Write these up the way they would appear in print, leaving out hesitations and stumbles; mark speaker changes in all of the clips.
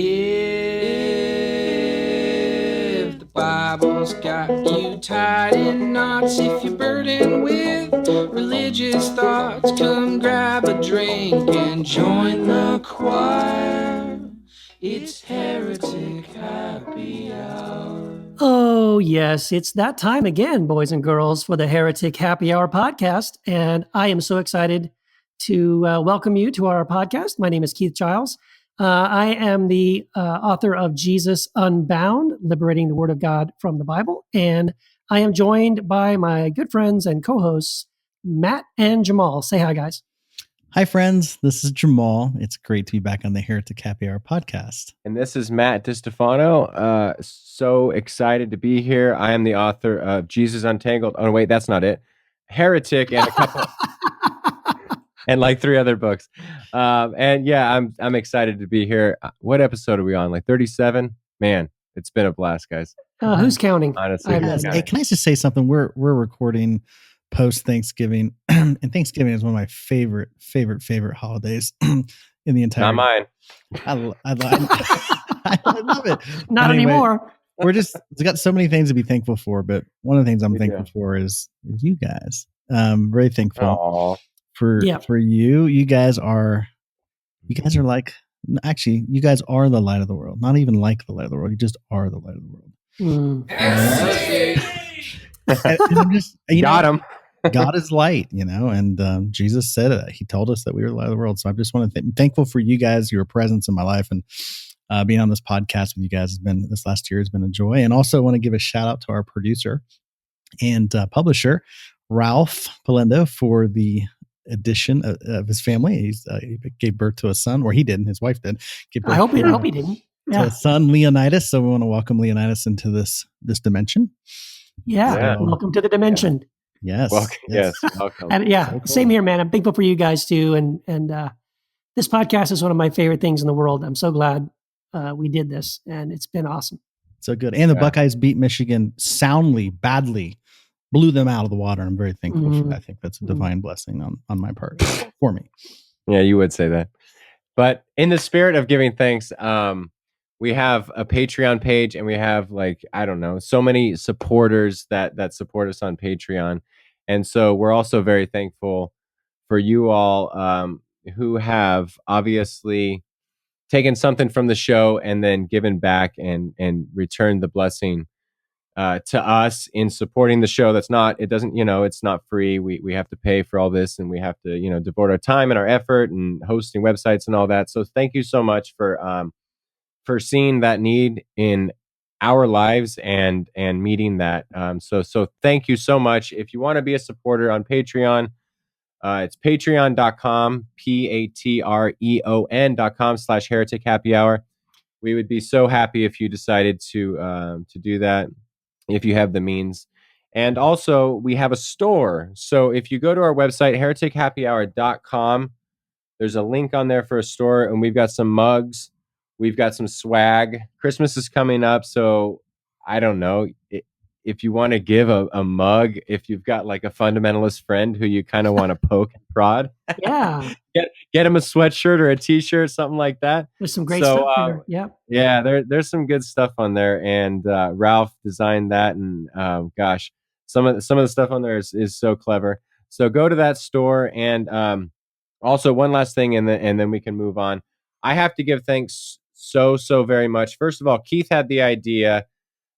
Speaker 1: If the Bible's got you tied in knots, if you're burdened with religious thoughts, come grab a drink and join the choir. It's Heretic Happy Hour.
Speaker 2: Oh, yes, it's that time again, boys and girls, for the Heretic Happy Hour podcast. And I am so excited to welcome you to our podcast. My name is Keith Giles. I am the author of Jesus Unbound, Liberating the Word of God from the Bible. And I am joined by my good friends and co-hosts, Matt and Jamal. Say hi, guys.
Speaker 3: Hi, friends. This is Jamal. It's great to be back on the Heretic Happy Hour podcast.
Speaker 4: And this is Matt Distefano. So excited to be here. I am the author of Jesus Untangled. Oh, wait, that's not it. Heretic and a couple and like 3 other books. And yeah, I'm excited to be here. What episode are we on? Like 37? Man, it's been a blast, guys.
Speaker 2: Who's counting?
Speaker 4: Honestly,
Speaker 3: Hey, can I just say something? We're recording post Thanksgiving, and Thanksgiving is one of my favorite holidays in the entire.
Speaker 4: Not mine.
Speaker 3: I love it.
Speaker 2: Not
Speaker 3: anyway,
Speaker 2: anymore.
Speaker 3: We've got so many things to be thankful for, but one of the things I'm thankful for is you guys. Very thankful for you. You guys are like, actually, you guys are the light of the world. Not even like the light of the world. You just are the light of the world. And I'm just,
Speaker 4: Got him.
Speaker 3: God is light, and Jesus said it. He told us that we were the light of the world. So I just want to thankful for you guys, your presence in my life, and being on this podcast with you guys this last year has been a joy. And also want to give a shout out to our producer and publisher, Ralph Polendo, for the addition of his family. He gave birth to a son, or he didn't. His wife did.
Speaker 2: I hope he didn't.
Speaker 3: To a son, Leonidas. So we want to welcome Leonidas into this dimension.
Speaker 2: Yeah. Welcome to the dimension.
Speaker 3: Yes.
Speaker 4: Welcome.
Speaker 2: And so cool. Same here, man. I'm thankful for you guys too. And this podcast is one of my favorite things in the world. I'm so glad we did this, and it's been awesome.
Speaker 3: So good. And the Buckeyes beat Michigan soundly, badly, blew them out of the water. I'm very thankful for that. I think that's a divine blessing on my part for me.
Speaker 4: Yeah, you would say that. But in the spirit of giving thanks, we have a Patreon page, and we have so many supporters that support us on Patreon. And so we're also very thankful for you all who have obviously taken something from the show and then given back and returned the blessing to us in supporting the show. It's not free. We have to pay for all this, and we have to, devote our time and our effort and hosting websites and all that. So thank you so much for seeing that need in our lives and meeting that. So thank you so much. If you want to be a supporter on Patreon, it's patreon.com, patreon.com/Heretic Happy Hour. We would be so happy if you decided to do that, if you have the means. And also, we have a store. So if you go to our website, heretichappyhour.com, there's a link on there for a store, and we've got some mugs. We've got some swag. Christmas is coming up, so I don't know. If you want to give a mug, if you've got like a fundamentalist friend who you kind of want to poke and prod, get him a sweatshirt or a t-shirt, something like that.
Speaker 2: There's some great stuff there.
Speaker 4: Yeah, there's some good stuff on there, and Ralph designed that, and some of the stuff on there is so clever. So go to that store, and also one last thing, and then we can move on. I have to give thanks so very much. First of all, Keith had the idea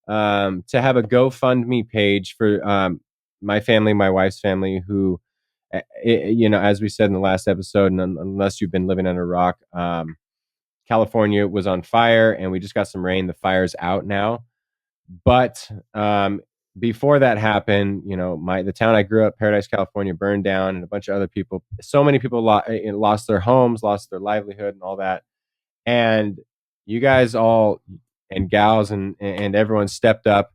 Speaker 4: to have a GoFundMe page for my family, my wife's family, who, as we said in the last episode, and unless you've been living under a rock, California was on fire, and we just got some rain. The fire's out now. But before that happened, the town I grew up, Paradise, California, burned down, and a bunch of other people, so many people lost their homes, lost their livelihood and all that. And you guys all and gals and everyone stepped up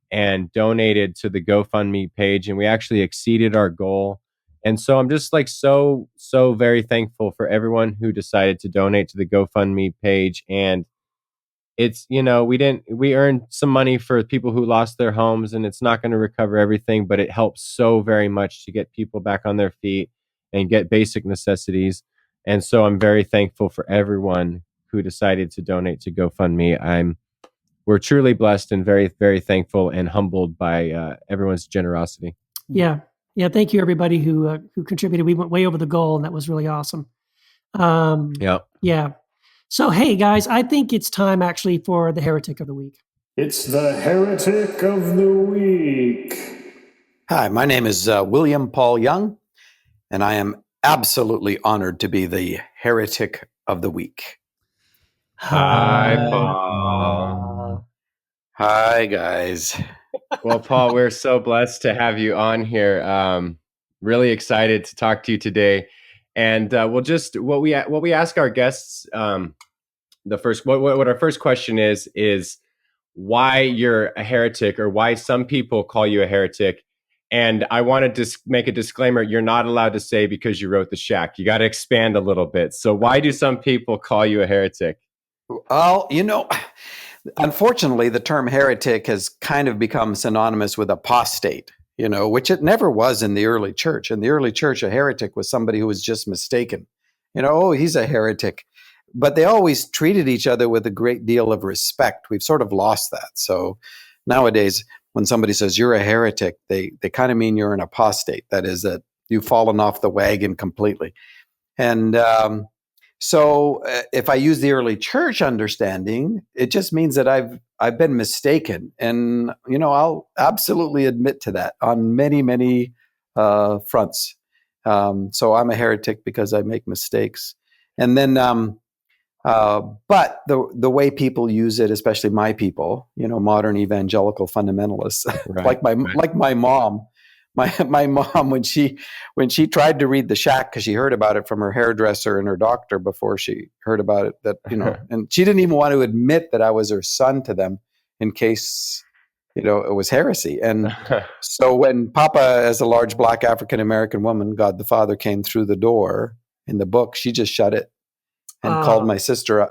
Speaker 4: and donated to the GoFundMe page, and we actually exceeded our goal. And so I'm just so very thankful for everyone who decided to donate to the GoFundMe page. And it's, we earned some money for people who lost their homes, and it's not going to recover everything, but it helps so very much to get people back on their feet and get basic necessities. And so I'm very thankful for everyone who decided to donate to GoFundMe. We're truly blessed and very, very thankful and humbled by everyone's generosity.
Speaker 2: Yeah. Thank you, everybody who contributed. We went way over the goal, and that was really awesome. Yeah. So, hey, guys, I think it's time actually for the Heretic of the Week.
Speaker 5: It's the Heretic of the Week.
Speaker 6: Hi, my name is William Paul Young, and I am absolutely honored to be the Heretic of the Week.
Speaker 4: Hi, Paul.
Speaker 6: Hi, guys.
Speaker 4: Well, Paul, we're so blessed to have you on here. Really excited to talk to you today. And we'll just what we ask our guests. What our first question is why you're a heretic, or why some people call you a heretic. And I want to make a disclaimer: you're not allowed to say because you wrote the Shack. You got to expand a little bit. So, why do some people call you a heretic?
Speaker 6: Well, unfortunately, the term heretic has kind of become synonymous with apostate, which it never was in the early church. In the early church, a heretic was somebody who was just mistaken. He's a heretic. But they always treated each other with a great deal of respect. We've sort of lost that. So nowadays, when somebody says you're a heretic, they kind of mean you're an apostate. That is, that you've fallen off the wagon completely. And so if I use the early church understanding, it just means that I've been mistaken. And, I'll absolutely admit to that on many, many fronts. So I'm a heretic because I make mistakes. And then, but the way people use it, especially my people, modern evangelical fundamentalists,
Speaker 4: Right.
Speaker 6: like my mom. My mom, when she tried to read the Shack, because she heard about it from her hairdresser and her doctor before she heard about it, and she didn't even want to admit that I was her son to them in case, it was heresy. And so when Papa, as a large Black African American woman, God the Father, came through the door in the book, she just shut it and called my sister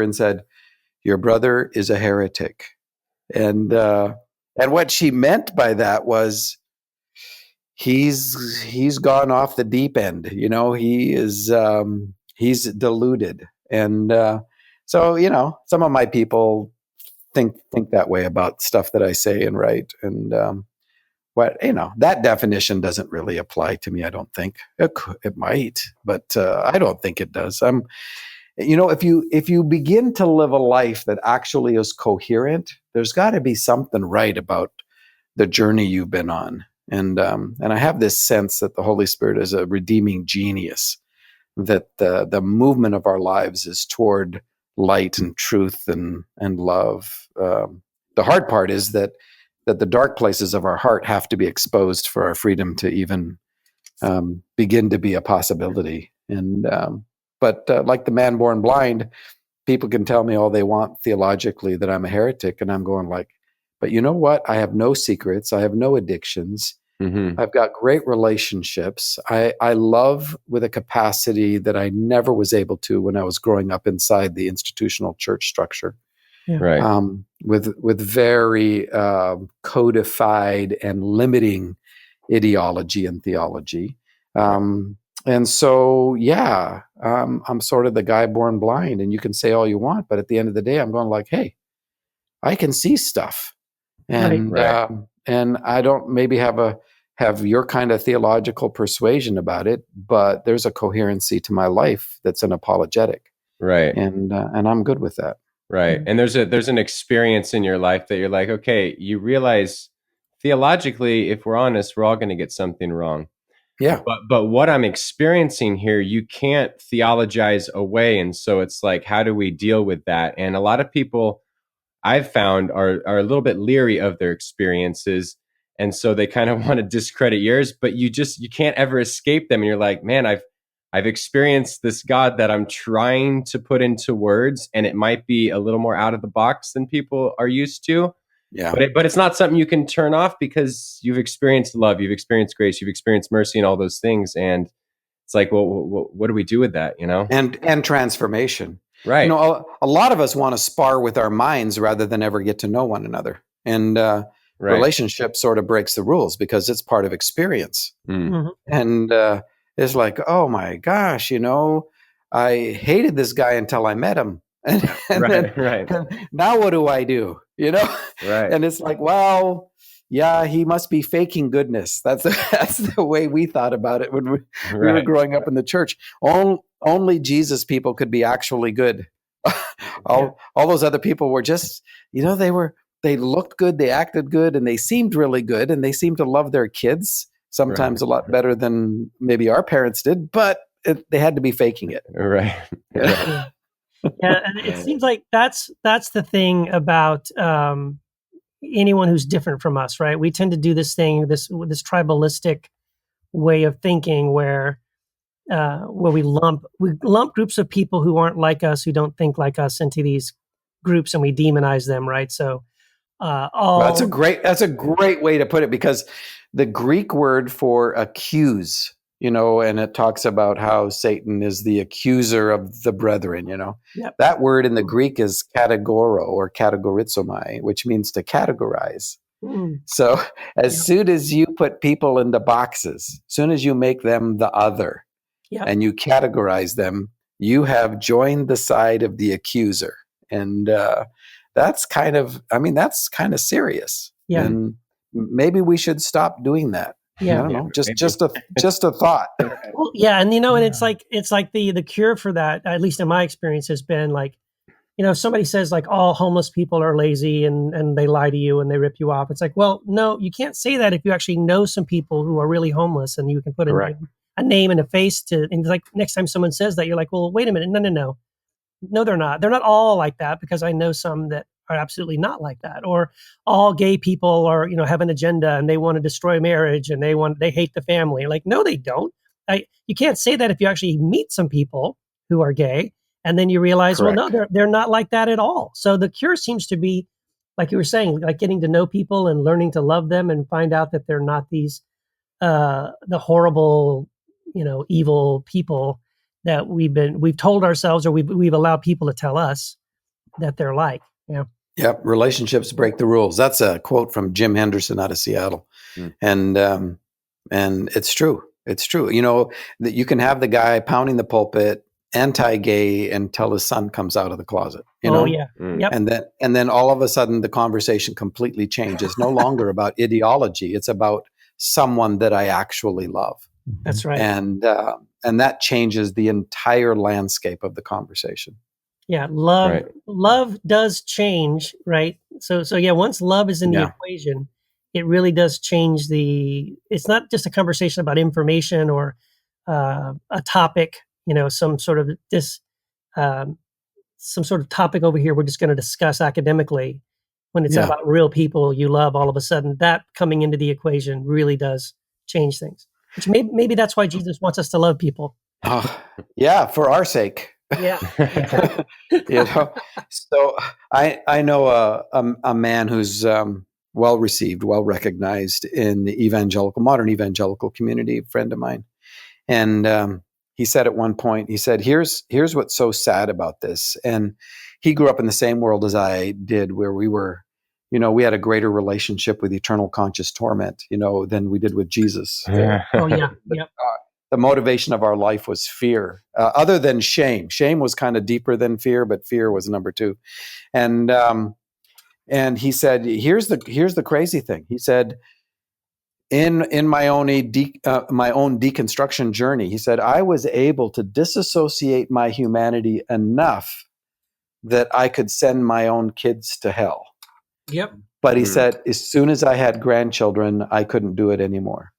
Speaker 6: and said, "Your brother is a heretic." And what she meant by that was, he's gone off the deep end. He's deluded. And so some of my people think that way about stuff that I say and write. And that definition doesn't really apply to me. I don't think it might, but I don't think it does. If you begin to live a life that actually is coherent, there's got to be something right about the journey you've been on. And I have this sense that the Holy Spirit is a redeeming genius, that the movement of our lives is toward light and truth and love. The hard part is that the dark places of our heart have to be exposed for our freedom to even begin to be a possibility. And but like the man born blind, people can tell me all they want theologically that I'm a heretic, and I'm going like, but you know what? I have no secrets. I have no addictions.
Speaker 4: Mm-hmm.
Speaker 6: I've got great relationships. I love with a capacity that I never was able to when I was growing up inside the institutional church structure.
Speaker 2: Yeah.
Speaker 4: Right.
Speaker 6: With very codified and limiting ideology and theology. And so, I'm sort of the guy born blind, and you can say all you want, but at the end of the day, I'm going like, hey, I can see stuff. And
Speaker 4: Right.
Speaker 6: And I don't maybe have your kind of theological persuasion about it, but there's a coherency to my life that's an apologetic.
Speaker 4: Right.
Speaker 6: And I'm good with that.
Speaker 4: Right. And there's an experience in your life that you're like, okay, you realize theologically, if we're honest, we're all going to get something wrong.
Speaker 6: Yeah.
Speaker 4: But what I'm experiencing here, you can't theologize away. And so it's like, how do we deal with that? And a lot of people I've found are a little bit leery of their experiences. And so they kind of want to discredit yours, but you can't ever escape them. And you're like, man, I've experienced this God that I'm trying to put into words, and it might be a little more out of the box than people are used to.
Speaker 6: Yeah.
Speaker 4: But it's not something you can turn off, because you've experienced love, you've experienced grace, you've experienced mercy, and all those things. And it's like, well, what do we do with that?
Speaker 6: And transformation.
Speaker 4: Right.
Speaker 6: A lot of us want to spar with our minds rather than ever get to know one another. And relationship sort of breaks the rules because it's part of experience.
Speaker 4: Mm.
Speaker 2: Mm-hmm.
Speaker 6: And it's like, oh my gosh, I hated this guy until I met him. And
Speaker 4: Right.
Speaker 6: Now what do I do?
Speaker 4: Right.
Speaker 6: And it's like, well, yeah, he must be faking goodness. That's the way we thought about it when we were growing up in the church. Only Jesus people could be actually good. All those other people were just, they looked good, they acted good, and they seemed really good, and they seemed to love their kids sometimes a lot better than maybe our parents did, but they had to be faking it.
Speaker 4: Right.
Speaker 2: Yeah, and it seems like that's the thing about anyone who's different from us, right? We tend to do this thing, this tribalistic way of thinking, where we lump groups of people who aren't like us, who don't think like us, into these groups, and we demonize them, right? So,
Speaker 6: that's a great way to put it, because the Greek word for accuse, and it talks about how Satan is the accuser of the brethren, That word in the Greek is kategoro or kategorizomai, which means to categorize. So as soon as you put people into boxes, as soon as you make them the other, and you categorize them, you have joined the side of the accuser. And that's kind of serious. Yeah. And maybe we should stop doing that. Yeah. I don't know. Just a thought.
Speaker 2: Well, yeah. And, and it's like the cure for that, at least in my experience, has been like, somebody says like all homeless people are lazy and they lie to you and they rip you off. It's like, well, no, you can't say that if you actually know some people who are really homeless, and you can put a name and a face to, and like next time someone says that, you're like, well, wait a minute. No, they're not. They're not all like that, because I know some that are absolutely not like that. Or all gay people are, have an agenda and they want to destroy marriage and they hate the family. Like, no, they don't. You can't say that if you actually meet some people who are gay, and then you realize, well, no, they're not like that at all. So the cure seems to be, like you were saying, like getting to know people and learning to love them and find out that they're not these the horrible, evil people that we've told ourselves, or we've allowed people to tell us that they're like. Yeah.
Speaker 6: Yep. Relationships break the rules. That's a quote from Jim Henderson out of Seattle. And it's true. It's true. That you can have the guy pounding the pulpit, anti-gay, until his son comes out of the closet.
Speaker 2: Yeah. Yep.
Speaker 6: And then all of a sudden the conversation completely changes. No longer about ideology. It's about someone that I actually love.
Speaker 2: That's right.
Speaker 6: And that changes the entire landscape of the conversation.
Speaker 2: Yeah, love does change, right? So yeah, once love is in the equation, it really does change it's not just a conversation about information or a topic, some sort of topic over here we're just going to discuss academically. When it's about real people you love, all of a sudden that coming into the equation really does change things. Which maybe that's why Jesus wants us to love people.
Speaker 6: Oh, yeah, for our sake.
Speaker 2: Yeah.
Speaker 6: So I know a man who's well received, well recognized in the modern evangelical community, a friend of mine. And he said at one point, he said, here's what's so sad about this. And he grew up in the same world as I did, where we were, we had a greater relationship with eternal conscious torment, than we did with Jesus.
Speaker 2: Oh, yeah. Yep.
Speaker 6: The motivation of our life was fear, other than shame. Shame was kind of deeper than fear, but fear was number two. And he said, here's the crazy thing. He said, in my own deconstruction journey, he said, I was able to disassociate my humanity enough that I could send my own kids to hell.
Speaker 2: Yep.
Speaker 6: But he said, as soon as I had grandchildren, I couldn't do it anymore.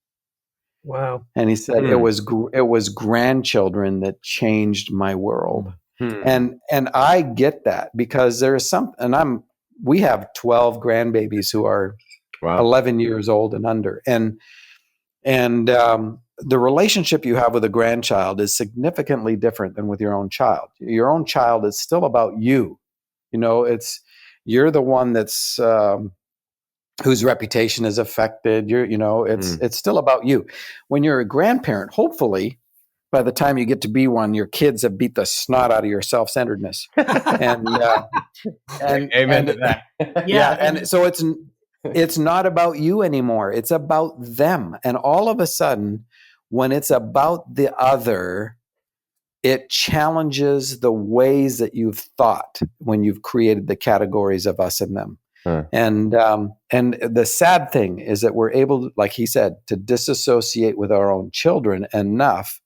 Speaker 2: Wow.
Speaker 6: And he said, it was grandchildren that changed my world. And I get that, because there is we have 12 grandbabies who are 11 years old and under. And the relationship you have with a grandchild is significantly different than with your own child. Your own child is still about you. You're the one that's whose reputation is affected. It's still about you. When you're a grandparent, hopefully, by the time you get to be one, your kids have beat the snot out of your self-centeredness. and
Speaker 4: amen to that.
Speaker 6: And so it's not about you anymore. It's about them. And all of a sudden, when it's about the other, it challenges the ways that you've thought when you've created the categories of us and them. And the sad thing is that we're able, like he said, to disassociate with our own children enough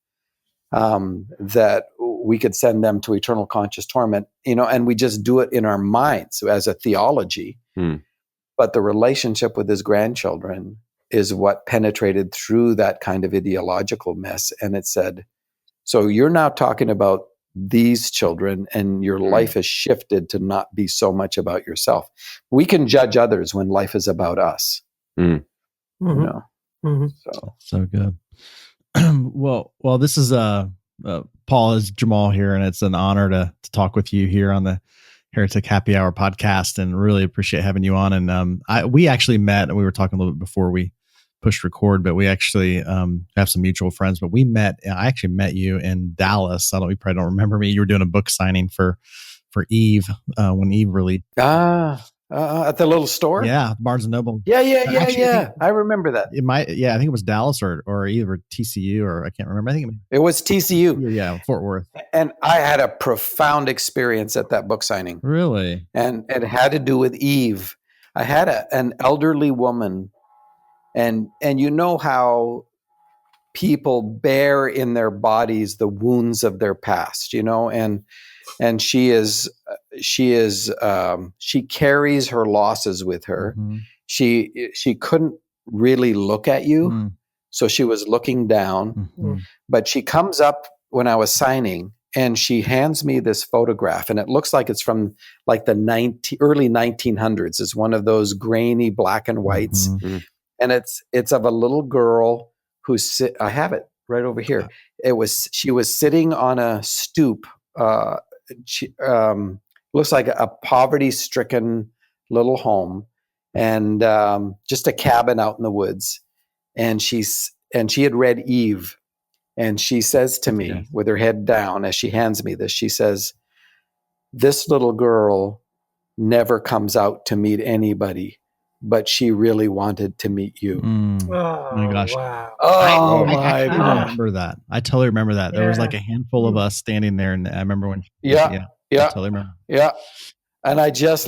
Speaker 6: that we could send them to eternal conscious torment, and we just do it in our minds as a theology. But the relationship with his grandchildren is what penetrated through that kind of ideological mess. And it said, so you're now talking about these children, and your life has shifted to not be so much about yourself. We can judge others when life is about us.
Speaker 3: So good. well, this is Paul is Jamal here, and it's an honor to talk with you here on the Heretic Happy Hour podcast, and really appreciate having you on. And we actually met, and we were talking a little bit before we pushed record, but we actually have some mutual friends. But I actually met you in Dallas. You probably don't remember me. You were doing a book signing for Eve when Eve released.
Speaker 6: At the little store?
Speaker 3: Yeah, Barnes and Noble.
Speaker 6: Yeah. I remember that.
Speaker 3: I think it was Dallas or either TCU, or I can't remember. I think
Speaker 6: it was TCU.
Speaker 3: Yeah, Fort Worth.
Speaker 6: And I had a profound experience at that book signing.
Speaker 3: Really?
Speaker 6: And it had to do with Eve. I had an elderly woman, and you know how people bear in their bodies the wounds of their past, and she carries her losses with her. Mm-hmm. She couldn't really look at you, so she was looking down. Mm-hmm. But she comes up when I was signing, and she hands me this photograph, and it looks like it's from like the early 1900s. It's one of those grainy black and whites, and it's of a little girl I have it right over here. She was sitting on a stoop. She looks like a poverty-stricken little home, and just a cabin out in the woods. And she had read Eve, and she says to me with her head down as she hands me this, she says, "This little girl never comes out to meet anybody, but she really wanted to meet you."
Speaker 3: Oh my gosh.
Speaker 2: Wow.
Speaker 3: I remember that. I totally remember that. There was like a handful of us standing there, and I remember when I totally remember.
Speaker 6: Yeah. And I just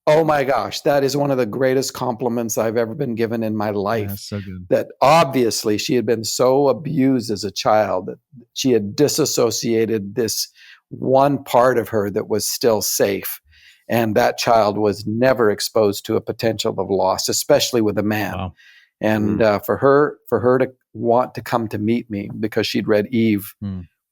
Speaker 6: oh my gosh, that is one of the greatest compliments I've ever been given in my life.
Speaker 3: That's so good.
Speaker 6: That obviously she had been so abused as a child that she had disassociated this one part of her that was still safe. And that child was never exposed to a potential of loss, especially with a man. Wow. And for her to want to come to meet me because she'd read Eve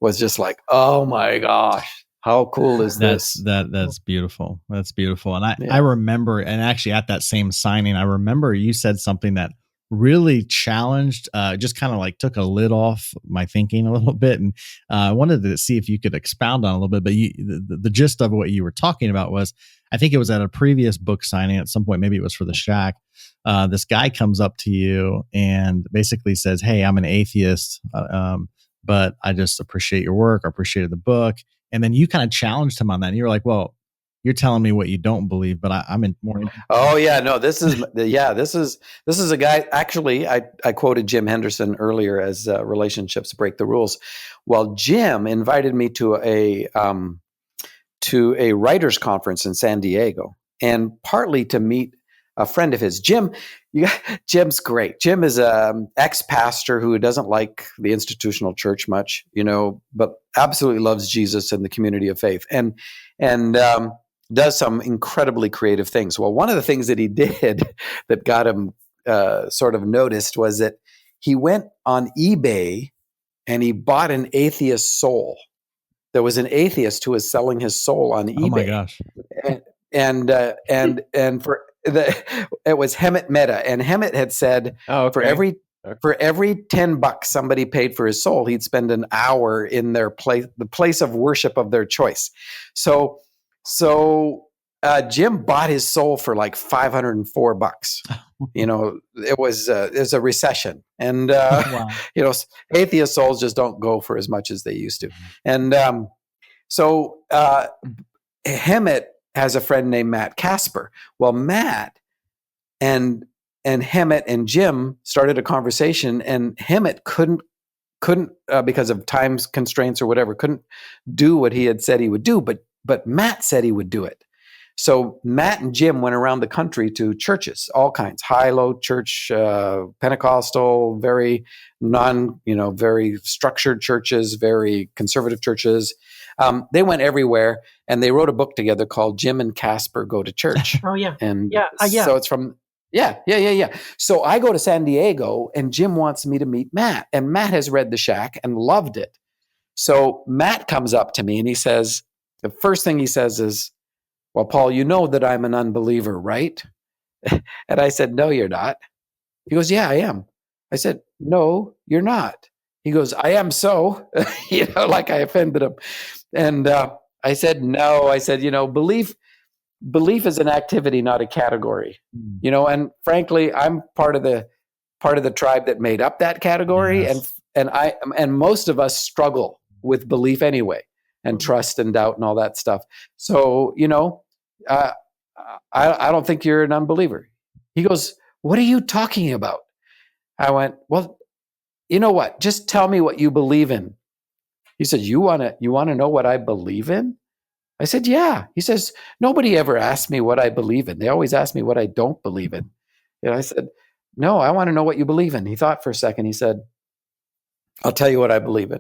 Speaker 6: was just oh my gosh, how cool is this?
Speaker 3: That's beautiful. That's beautiful. And I remember, and actually at that same signing, I remember you said something that really challenged, just kind of took a lid off my thinking a little bit. And I wanted to see if you could expound on it a little bit, but the gist of what you were talking about was, I think it was at a previous book signing at some point, maybe it was for the Shack. This guy comes up to you and basically says, "Hey, I'm an atheist, but I just appreciate your work. I appreciated the book." And then you kind of challenged him on that. And you were like, "Well, you're telling me what you don't believe, but I'm in more."
Speaker 6: Oh yeah, no, this is a guy. Actually, I quoted Jim Henderson earlier as relationships break the rules. Well, Jim invited me to a writers conference in San Diego, and partly to meet a friend of his. Jim's great. Jim is an ex-pastor who doesn't like the institutional church much, but absolutely loves Jesus and the community of faith, and does some incredibly creative things. Well, one of the things that he did that got him sort of noticed was that he went on eBay and he bought an atheist soul. There was an atheist who was selling his soul on eBay.
Speaker 3: Oh my gosh!
Speaker 6: And it was Hemet Mehta, and Hemet had said for every $10 somebody paid for his soul, he'd spend an hour in the place of worship of their choice. So Jim bought his soul for $504. It was a recession, and
Speaker 3: wow.
Speaker 6: Atheist souls just don't go for as much as they used to. And so Hemet has a friend named Matt Casper. Well, Matt and Hemet and Jim started a conversation, and Hemet couldn't couldn't because of time constraints or whatever, couldn't do what he had said he would do, but Matt said he would do it. So Matt and Jim went around the country to churches, all kinds, high-low church, Pentecostal, very very structured churches, very conservative churches. They went everywhere, and they wrote a book together called Jim and Casper Go to Church.
Speaker 2: Oh, yeah.
Speaker 6: And
Speaker 2: Yeah.
Speaker 6: so it's from, yeah. So I go to San Diego, and Jim wants me to meet Matt, and Matt has read The Shack and loved it. So Matt comes up to me, and he says, the first thing he says is, well, Paul, you know that I'm an unbeliever, right? And I said, no, you're not. He goes, yeah, I am. I said, no, you're not. He goes, I am so, like I offended him. And I said, no. I said, belief is an activity, not a category. And frankly, I'm part of the tribe that made up that category.
Speaker 3: Yes.
Speaker 6: And most of us struggle with belief anyway, and trust and doubt and all that stuff. So, I don't think you're an unbeliever. He goes, what are you talking about? I went, well, you know what? Just tell me what you believe in. He said, you want to know what I believe in? I said, yeah. He says, nobody ever asked me what I believe in. They always ask me what I don't believe in. And I said, no, I want to know what you believe in. He thought for a second. He said, I'll tell you what I believe in.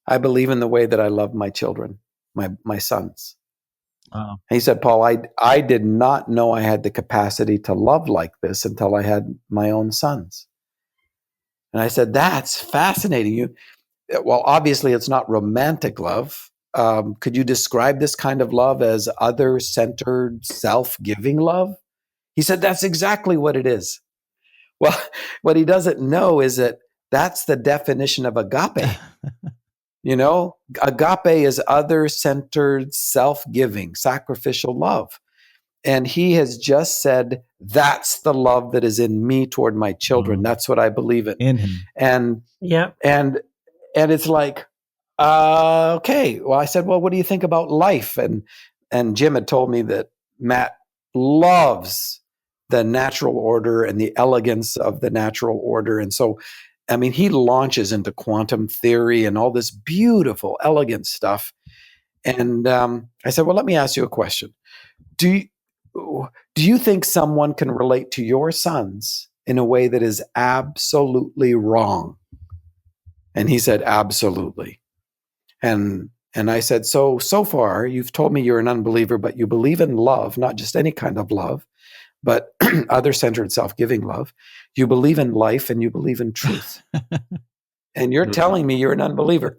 Speaker 6: I believe in the way that I love my children, my sons.
Speaker 3: Wow.
Speaker 6: He said, Paul, I did not know I had the capacity to love like this until I had my own sons. And I said, that's fascinating. Well, obviously it's not romantic love. Could you describe this kind of love as other-centered, self-giving love? He said, that's exactly what it is. Well, what he doesn't know is that that's the definition of agape. Agape is other-centered, self-giving, sacrificial love. And he has just said, that's the love that is in me toward my children. That's what I believe in
Speaker 3: him.
Speaker 6: And
Speaker 2: yeah.
Speaker 6: And it's like, okay. Well, I said, well, what do you think about life? And Jim had told me that Matt loves the natural order and the elegance of the natural order. And so, I mean, he launches into quantum theory and all this beautiful, elegant stuff. And I said, well, let me ask you a question. Do you think someone can relate to your sons in a way that is absolutely wrong? And he said, absolutely. And I said, so far you've told me you're an unbeliever, but you believe in love, not just any kind of love, but other-centered, self-giving love. You believe in life and you believe in truth. And you're telling me you're an unbeliever.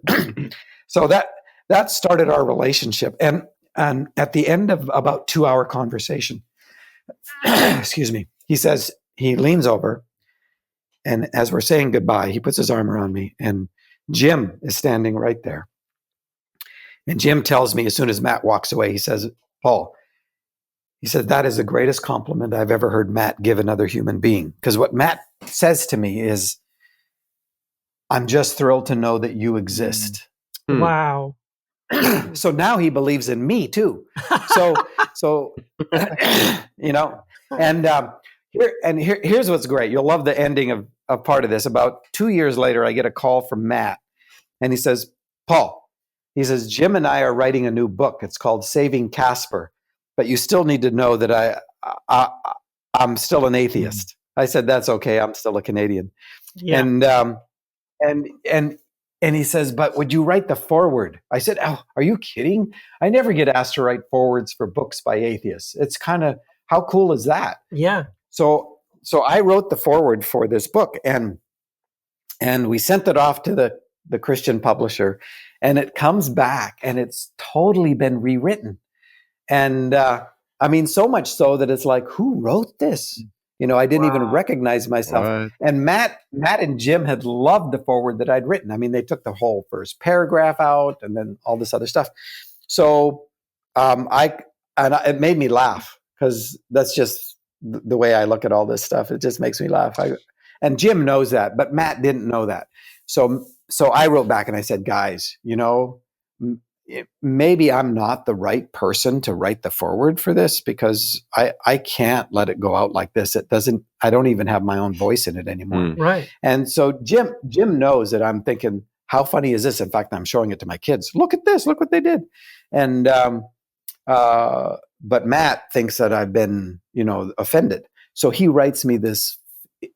Speaker 6: So that started our relationship. And at the end of about 2-hour conversation, excuse me, he leans over, and as we're saying goodbye, he puts his arm around me, and Jim is standing right there. And Jim tells me as soon as Matt walks away, he says, Paul, he said, that is the greatest compliment I've ever heard Matt give another human being. Because what Matt says to me is, I'm just thrilled to know that you exist.
Speaker 2: Wow.
Speaker 6: So now he believes in me too. So here's what's great. You'll love the ending of part of this. About 2 years later, I get a call from Matt, and he says, Paul, he says, Jim and I are writing a new book. It's called Saving Casper, but you still need to know that I'm still an atheist. I said, that's okay. I'm still a Canadian.
Speaker 2: Yeah.
Speaker 6: And he says, but would you write the foreword? I said, oh, are you kidding? I never get asked to write forewords for books by atheists. It's kind of, how cool is that?
Speaker 2: Yeah.
Speaker 6: So I wrote the foreword for this book, and we sent it off to the Christian publisher, and it comes back and it's totally been rewritten. And I mean, so much so that it's like, who wrote this? I didn't even recognize myself.
Speaker 4: What?
Speaker 6: And Matt and Jim had loved the foreword that I'd written. I mean, they took the whole first paragraph out and then all this other stuff. So it made me laugh, because that's just the way I look at all this stuff. It just makes me laugh. And Jim knows that, but Matt didn't know that. So I wrote back and I said, guys, maybe I'm not the right person to write the foreword for this, because I can't let it go out like this. I don't even have my own voice in it anymore.
Speaker 2: Right.
Speaker 6: And so Jim knows that I'm thinking, how funny is this? In fact, I'm showing it to my kids. Look at this. Look what they did. And, but Matt thinks that I've been, offended. So he writes me this,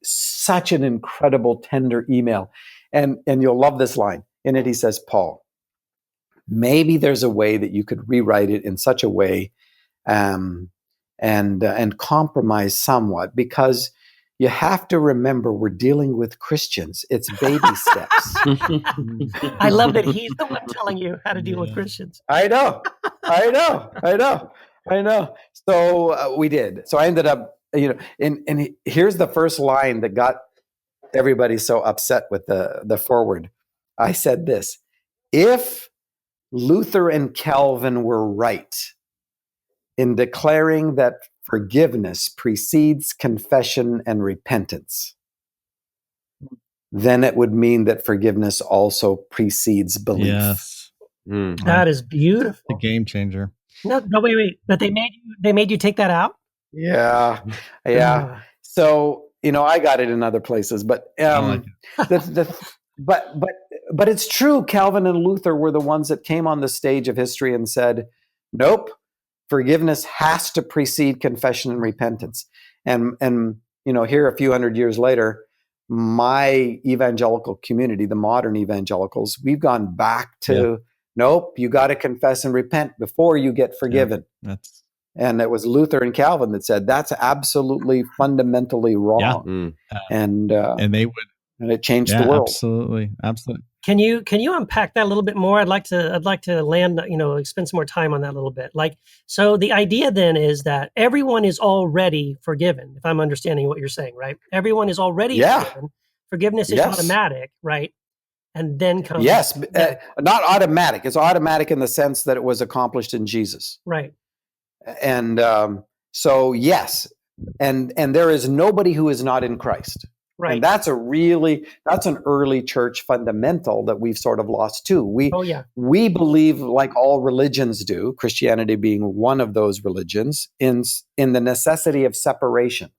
Speaker 6: such an incredible, tender email. And you'll love this line. In it, he says, Paul, maybe there's a way that you could rewrite it in such a way and compromise somewhat, because you have to remember we're dealing with Christians. It's baby steps.
Speaker 2: I love that he's the one telling you how to deal with Christians.
Speaker 6: I know. So we did. So I ended up, and here's the first line that got everybody so upset with the foreword. I said this: if Luther and Calvin were right in declaring that forgiveness precedes confession and repentance, then it would mean that forgiveness also precedes belief.
Speaker 3: Yes.
Speaker 2: That is beautiful.
Speaker 3: The game changer.
Speaker 2: No, wait. But they made you take that out?
Speaker 6: Yeah. So, I got it in other places, but but it's true. Calvin and Luther were the ones that came on the stage of history and said, nope, forgiveness has to precede confession and repentance. And here a few hundred years later, my evangelical community, the modern evangelicals, we've gone back to, nope, you got to confess and repent before you get forgiven. And it was Luther and Calvin that said that's absolutely fundamentally wrong. And
Speaker 3: they would,
Speaker 6: and it changed the world.
Speaker 3: Absolutely.
Speaker 2: Can you unpack that a little bit more? I'd like to land, spend some more time on that a little bit. So the idea then is that everyone is already forgiven, if I'm understanding what you're saying, right? Everyone is already forgiven. Forgiveness is automatic, right? And then comes
Speaker 6: not automatic. It's automatic in the sense that it was accomplished in Jesus,
Speaker 2: right?
Speaker 6: And so yes, and there is nobody who is not in Christ. Right. And that's an early church fundamental that we've sort of lost too. We believe, like all religions do, Christianity being one of those religions, in the necessity of separation.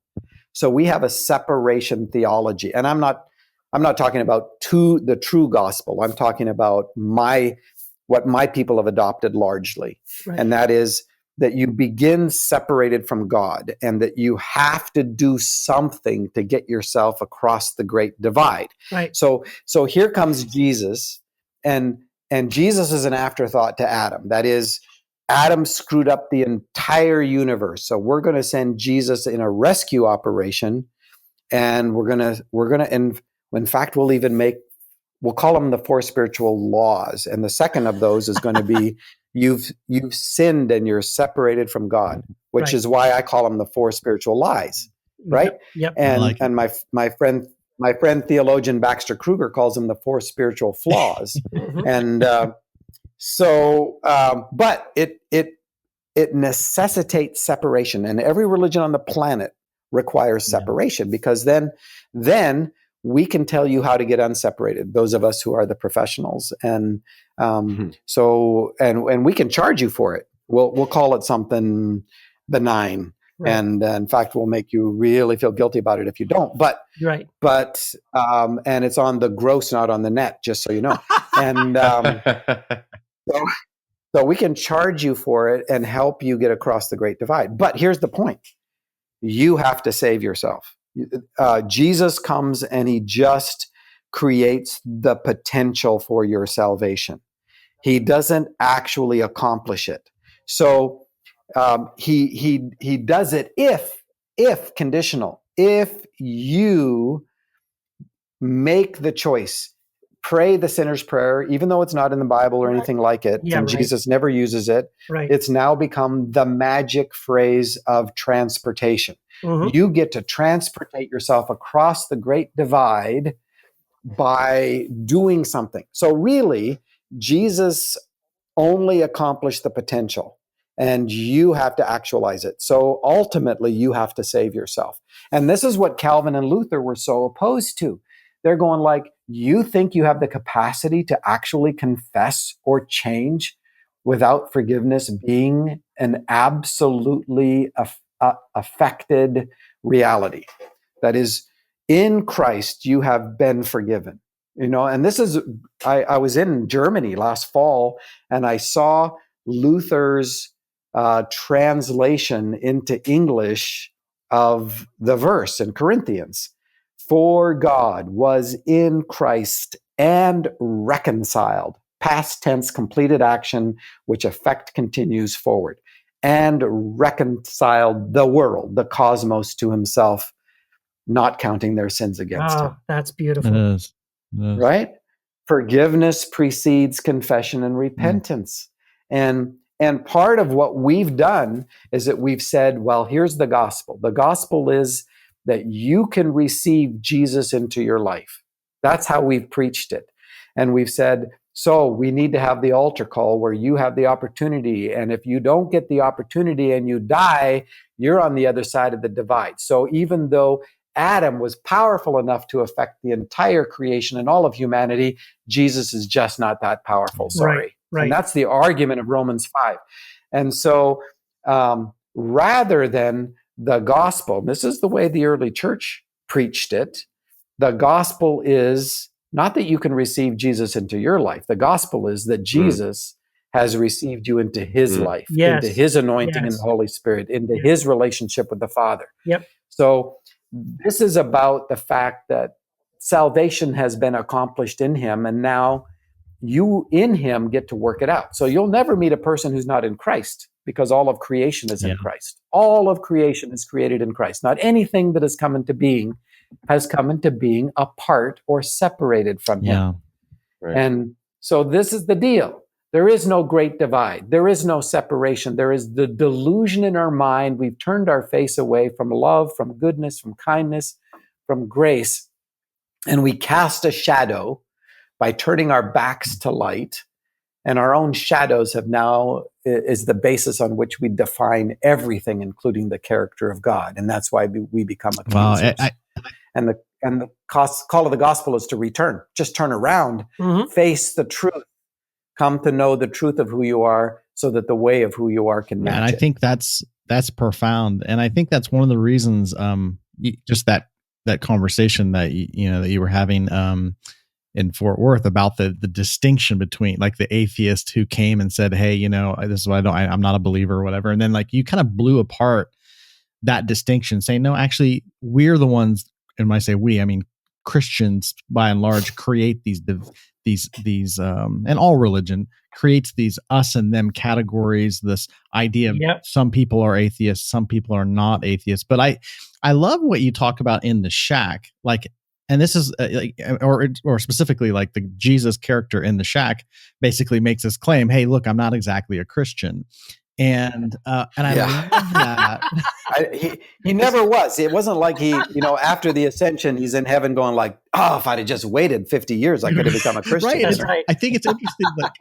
Speaker 6: So we have a separation theology. And I'm not talking about the true gospel. I'm talking about what my people have adopted largely. Right. And that is that you begin separated from God, and that you have to do something to get yourself across the great divide.
Speaker 2: Right.
Speaker 6: So here comes Jesus, and Jesus is an afterthought to Adam. That is, Adam screwed up the entire universe. So we're going to send Jesus in a rescue operation, and we're gonna, and in fact, we'll call them the 4 spiritual laws. And the second of those is going to be you've sinned and you're separated from God, which is why I call them the 4 spiritual lies. Right.
Speaker 2: Yep.
Speaker 6: And my friend theologian Baxter Kruger calls them the 4 spiritual flaws. And but it necessitates separation, and every religion on the planet requires separation, because then we can tell you how to get unseparated, those of us who are the professionals. And so we can charge you for it. We'll call it something benign. Right. And in fact, we'll make you really feel guilty about it if you don't. But and it's on the gross, not on the net, just so you know. And so we can charge you for it and help you get across the great divide. But here's the point: you have to save yourself. Jesus comes and he just creates the potential for your salvation. He doesn't actually accomplish it. So he does it if conditional. If you make the choice, pray the sinner's prayer, even though it's not in the Bible or anything like it, and Jesus never uses it. Right. It's now become the magic phrase of transportation. You get to transportate yourself across the great divide by doing something. So really, Jesus only accomplished the potential, and you have to actualize it. So ultimately, you have to save yourself. And this is what Calvin and Luther were so opposed to. They're going like, you think you have the capacity to actually confess or change? without forgiveness being an absolutely affected reality. That is, in Christ, you have been forgiven. And this is, I was in Germany last fall, and I saw Luther's translation into English of the verse in Corinthians. For God was in Christ and reconciled, past tense, completed action, which effect continues forward, and reconciled the world, the cosmos, to himself, not counting their sins against him.
Speaker 2: That's beautiful.
Speaker 3: It is.
Speaker 6: Right? Forgiveness precedes confession and repentance. And part of what we've done is that we've said, well, here's the gospel. The gospel is that you can receive Jesus into your life. That's how we've preached it. And we've said, so we need to have the altar call where you have the opportunity. And if you don't get the opportunity and you die, you're on the other side of the divide. So even though Adam was powerful enough to affect the entire creation and all of humanity, Jesus is just not that powerful. Sorry.
Speaker 2: Right.
Speaker 6: And that's the argument of Romans 5. And so rather than the gospel, this is the way the early church preached it, the gospel is not that you can receive Jesus into your life. The gospel is that Jesus has received you into his life, into his anointing in the Holy Spirit, into his relationship with the Father.
Speaker 2: Yep.
Speaker 6: So this is about the fact that salvation has been accomplished in him, and now you in him get to work it out. So you'll never meet a person who's not in Christ, because all of creation is in Christ. All of creation is created in Christ. Not anything that has come into being has come into being apart or separated from him.
Speaker 3: Yeah.
Speaker 4: Right.
Speaker 6: And so this is the deal. There is no great divide. There is no separation. There is the delusion in our mind. We've turned our face away from love, from goodness, from kindness, from grace. And we cast a shadow by turning our backs to light. And our own shadows have now is the basis on which we define everything, including the character of God. And that's why we become accusers.
Speaker 3: Wow.
Speaker 6: And the call of the gospel is to return. Just turn around, face the truth, come to know the truth of who you are, so that the way of who you are can match.
Speaker 3: And I think that's profound. And I think that's one of the reasons, just that conversation that you were having in Fort Worth about the distinction between like the atheist who came and said, hey, this is what I'm not a believer or whatever. And then like you kind of blew apart that distinction, saying, no, actually we're the ones. And when I say we, I mean Christians by and large create these and all religion creates these us and them categories, this idea of some people are atheists, some people are not atheists. But I love what you talk about in the shack, like, and this is or specifically like the Jesus character in the shack basically makes this claim, hey, look, I'm not exactly a Christian. And I love that.
Speaker 6: He never was. It wasn't like he, after the ascension, he's in heaven going like, oh, if I'd have just waited 50 years, I could have become a Christian.
Speaker 3: Right. I think it's interesting, like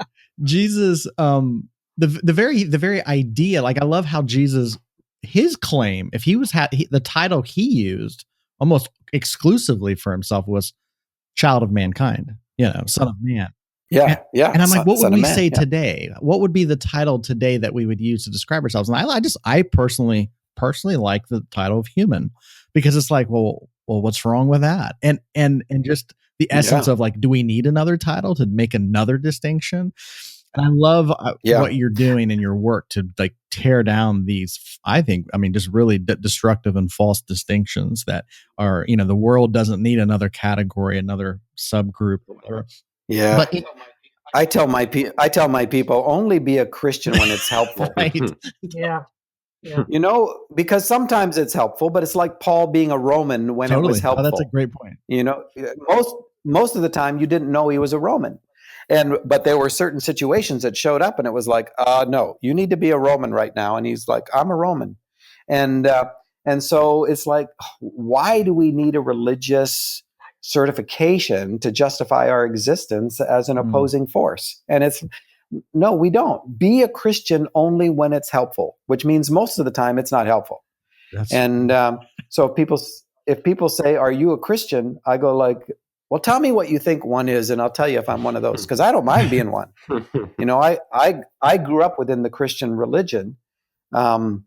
Speaker 3: Jesus, the very idea, like I love how Jesus, his claim, if he was the title he used almost exclusively for himself was child of mankind, son of man.
Speaker 6: Yeah.
Speaker 3: And I'm like, what would we say today? What would be the title today that we would use to describe ourselves? And I personally like the title of human, because it's like, well, what's wrong with that? And just the essence of like, do we need another title to make another distinction? And I love what you're doing in your work to like tear down these, just really destructive and false distinctions that are, the world doesn't need another category, another subgroup or whatever.
Speaker 6: Yeah. But I tell my people, only be a Christian when it's helpful.
Speaker 3: Right.
Speaker 2: Yeah.
Speaker 6: Because sometimes it's helpful, but it's like Paul being a Roman when it was helpful.
Speaker 3: Oh, that's a great point.
Speaker 6: Most of the time you didn't know he was a Roman. But there were certain situations that showed up and it was like, no, you need to be a Roman right now. And he's like, I'm a Roman. And so it's like, why do we need a religious certification to justify our existence as an opposing force? And no, we don't. Be a Christian only when it's helpful, which means most of the time it's not helpful. So if people say, are you a Christian? I go like, Well, tell me what you think one is, and I'll tell you if I'm one of those, because I don't mind being one. You know, I grew up within the Christian religion, but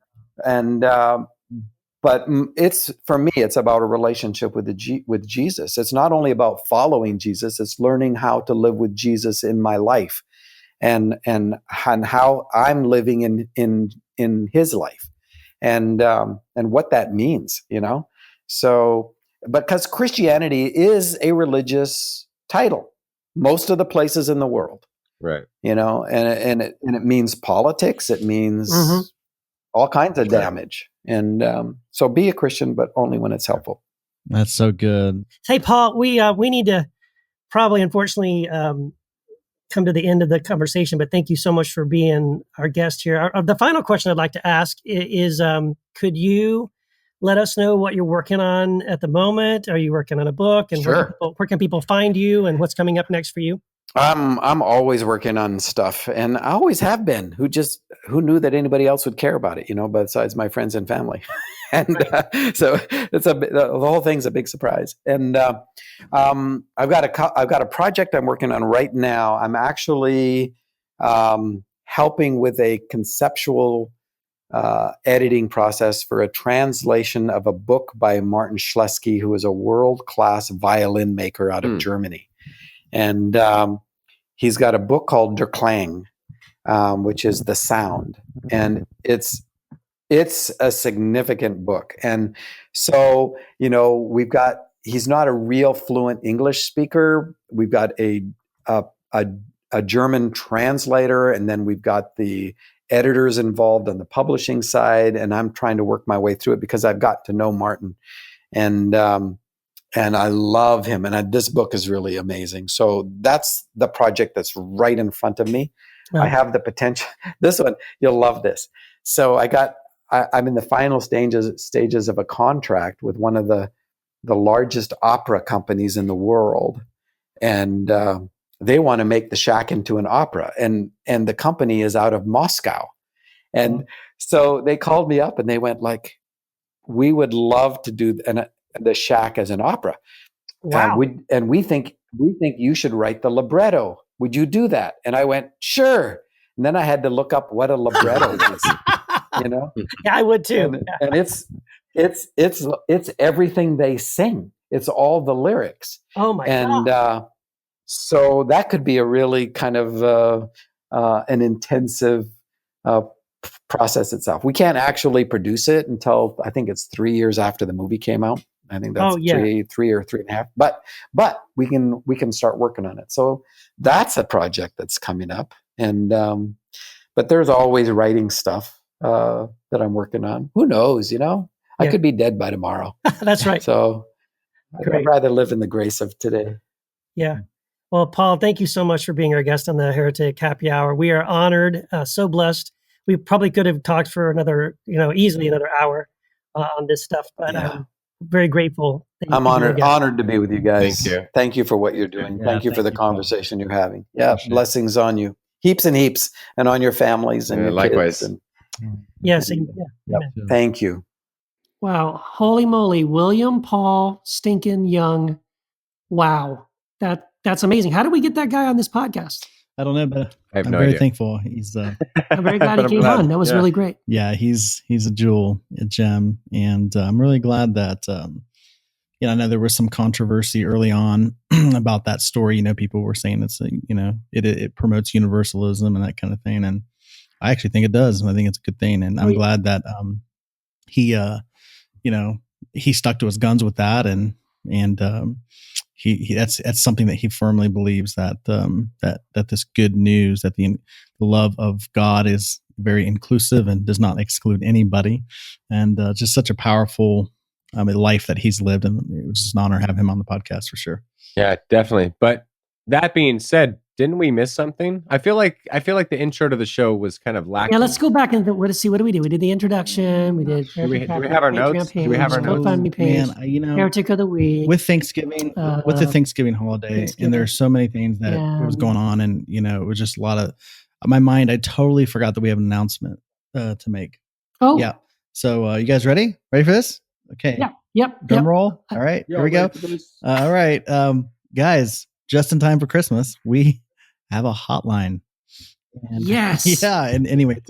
Speaker 6: it's, for me, it's about a relationship with with Jesus. It's not only about following Jesus; it's learning how to live with Jesus in my life, and how I'm living in His life, and what that means. You know, so because Christianity is a religious title, most of the places in the world.
Speaker 4: Right.
Speaker 6: You know, and it means politics. It means all kinds of damage. And so be a Christian, but only when it's helpful.
Speaker 3: That's so good.
Speaker 2: Hey, Paul, we need to probably, unfortunately, come to the end of the conversation, but thank you so much for being our guest here. The final question I'd like to ask is, could you let us know what you're working on at the moment? Are you working on a book? And
Speaker 6: Sure.
Speaker 2: where can people find you, and what's coming up next for you?
Speaker 6: I'm always working on stuff, and I always have been. Who knew that anybody else would care about it? You know, besides my friends and family. And so the whole thing's a big surprise. And I've got a project I'm working on right now. I'm actually helping with a conceptual editing process for a translation of a book by Martin Schlesky, who is a world-class violin maker out of Germany. And he's got a book called Der Klang, which is the sound, and it's a significant book. And so, you know, he's not a real fluent English speaker. We've got a German translator, and then we've got the editors involved on the publishing side. And I'm trying to work my way through it because I've got to know Martin, and I love him. And this book is really amazing. So that's the project that's right in front of me. I have the potential. This one, you'll love this. So I'm in the final stages of a contract with one of the largest opera companies in the world. And they want to make the shack into an opera. And the company is out of Moscow. And so they called me up and they went like, we would love to do the shack as an opera.
Speaker 2: Wow.
Speaker 6: We think you should write the libretto. Would you do that? And I went, sure. And then I had to look up what a libretto is, you know?
Speaker 2: Yeah, I would too.
Speaker 6: And it's everything they sing. It's all the lyrics.
Speaker 2: Oh my
Speaker 6: God. And so that could be a really kind of an intensive process itself. We can't actually produce it until I think it's 3 years after the movie came out. I think that's 3 or 3.5. But we can start working on it. So that's a project that's coming up. And but there's always writing stuff that I'm working on. Who knows? You know, I could be dead by tomorrow.
Speaker 2: That's right.
Speaker 6: So I'd rather live in the grace of today.
Speaker 2: Yeah. Well, Paul, thank you so much for being our guest on the Heretic Happy Hour. We are honored, so blessed. We probably could have talked for easily another hour on this stuff, but very grateful.
Speaker 6: I'm honored to be with you guys.
Speaker 4: Thank you.
Speaker 6: Thank you for what you're doing.
Speaker 3: Yeah,
Speaker 6: thank you for the conversation you're having. Yeah, blessings on you, heaps and heaps, and on your families and your
Speaker 4: likewise.
Speaker 6: kids.
Speaker 2: Yes.
Speaker 6: Thank you.
Speaker 2: Wow. Holy moly. William Paul Stinkin' Young. Wow. That's amazing. How did we get that guy on this podcast?
Speaker 3: I don't know, but
Speaker 4: I have
Speaker 3: I'm
Speaker 4: no
Speaker 3: very
Speaker 4: idea.
Speaker 3: thankful. He's
Speaker 2: I'm very glad he
Speaker 4: I'm
Speaker 2: came
Speaker 4: glad.
Speaker 2: on. That was really great.
Speaker 3: yeah, he's a jewel, a gem, and I'm really glad that I know there was some controversy early on about that story. You know, people were saying it promotes universalism and that kind of thing, and I actually think it does. And I think it's a good thing, and I'm glad that he stuck to his guns with that, and he that's something that he firmly believes that this good news, that the love of God is very inclusive and does not exclude anybody, and just such a powerful life that he's lived, and it was just an honor to have him on the podcast for sure.
Speaker 4: Yeah, definitely. But that being said, didn't we miss something? I feel like the intro to the show was kind of lacking.
Speaker 2: Yeah, let's go back and see what do we do. We did the introduction. We did.
Speaker 4: Do we have our notes? Do we have our notes?
Speaker 2: GoFundMe page.
Speaker 3: Man,
Speaker 2: Heretic of the Week.
Speaker 3: with Thanksgiving, with the Thanksgiving holiday, and there's so many things that was going on, and it was just a lot of my mind. I totally forgot that we have an announcement to make.
Speaker 2: Oh
Speaker 3: yeah. So you guys ready? Ready for this? Okay.
Speaker 2: Yeah. Yep.
Speaker 3: Drum roll. All right.
Speaker 4: Yeah,
Speaker 3: here we go. All right. guys, just in time for Christmas, we have a hotline. And
Speaker 2: Yes.
Speaker 3: yeah. And anyway,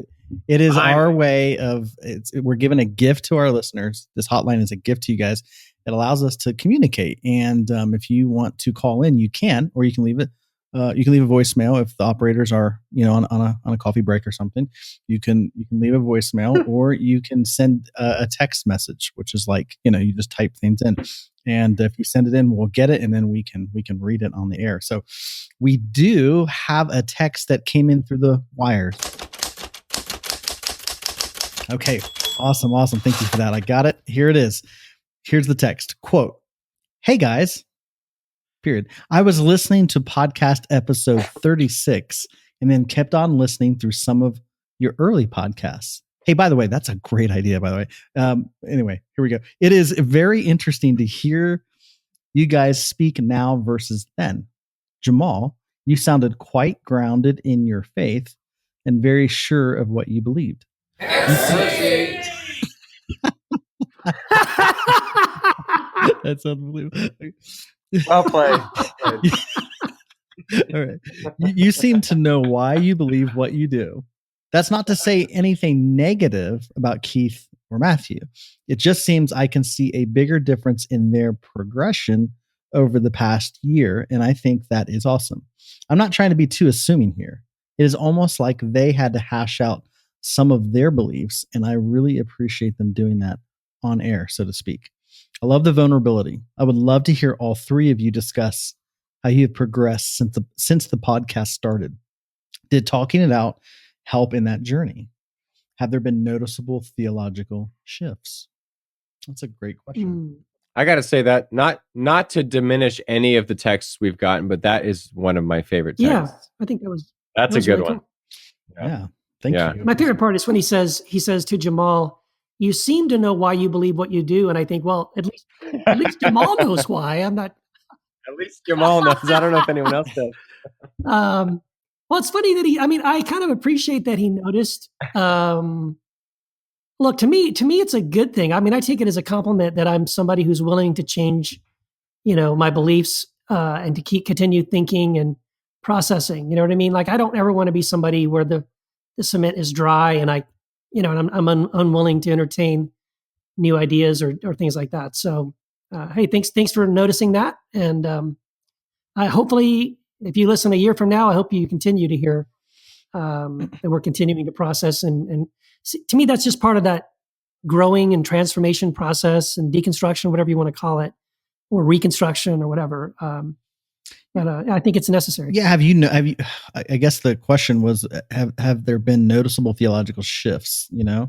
Speaker 3: it is our way of we're giving a gift to our listeners. This hotline is a gift to you guys. It allows us to communicate. And if you want to call in, you can, or you can leave it. You can leave a voicemail if the operators are, on a coffee break or something. You can leave a voicemail, or you can send a text message, which is like, you just type things in. And if you send it in, we'll get it, and then we can read it on the air. So we do have a text that came in through the wires. Okay, awesome. Thank you for that. I got it. Here it is. Here's the text. Quote, "Hey guys, period. I was listening to podcast episode 36 and then kept on listening through some of your early podcasts. Hey, by the way, that's a great idea, by the way. Anyway, here we go. It is very interesting to hear you guys speak now versus then. Jamal, you sounded quite grounded in your faith and very sure of what you believed. That's unbelievable.
Speaker 6: Well played.
Speaker 3: All right. You seem to know why you believe what you do. That's not to say anything negative about Keith or Matthew. It just seems I can see a bigger difference in their progression over the past year, and I think that is awesome. I'm not trying to be too assuming here. It is almost like they had to hash out some of their beliefs, and I really appreciate them doing that on air, so to speak. I love the vulnerability. I would love to hear all three of you discuss how you have progressed since the podcast started. Did talking it out help in that journey? Have there been noticeable theological shifts? That's a great question.
Speaker 4: I got to say that not to diminish any of the texts we've gotten, but that is one of my favorite texts.
Speaker 2: Yeah, I think
Speaker 4: that's a good
Speaker 2: really
Speaker 4: one.
Speaker 2: Cool.
Speaker 3: Yeah. Thank you.
Speaker 2: My favorite part is when he says to Jamal, "You seem to know why you believe what you do," and I think, well, at least Jamal knows why. I'm not.
Speaker 4: At least Jamal knows. I don't know if anyone else does.
Speaker 2: Well, it's funny that I kind of appreciate that he noticed. Look, to me, it's a good thing. I mean, I take it as a compliment that I'm somebody who's willing to change, my beliefs and to continue thinking and processing. You know what I mean? Like, I don't ever want to be somebody where the cement is dry and I'm unwilling to entertain new ideas or things like that. So, hey, thanks for noticing that. And hopefully, if you listen a year from now, I hope you continue to hear that we're continuing to process. And to me, that's just part of that growing and transformation process and deconstruction, whatever you want to call it, or reconstruction or whatever. But I think it's necessary.
Speaker 3: Yeah. Have you? I guess the question was, have there been noticeable theological shifts? I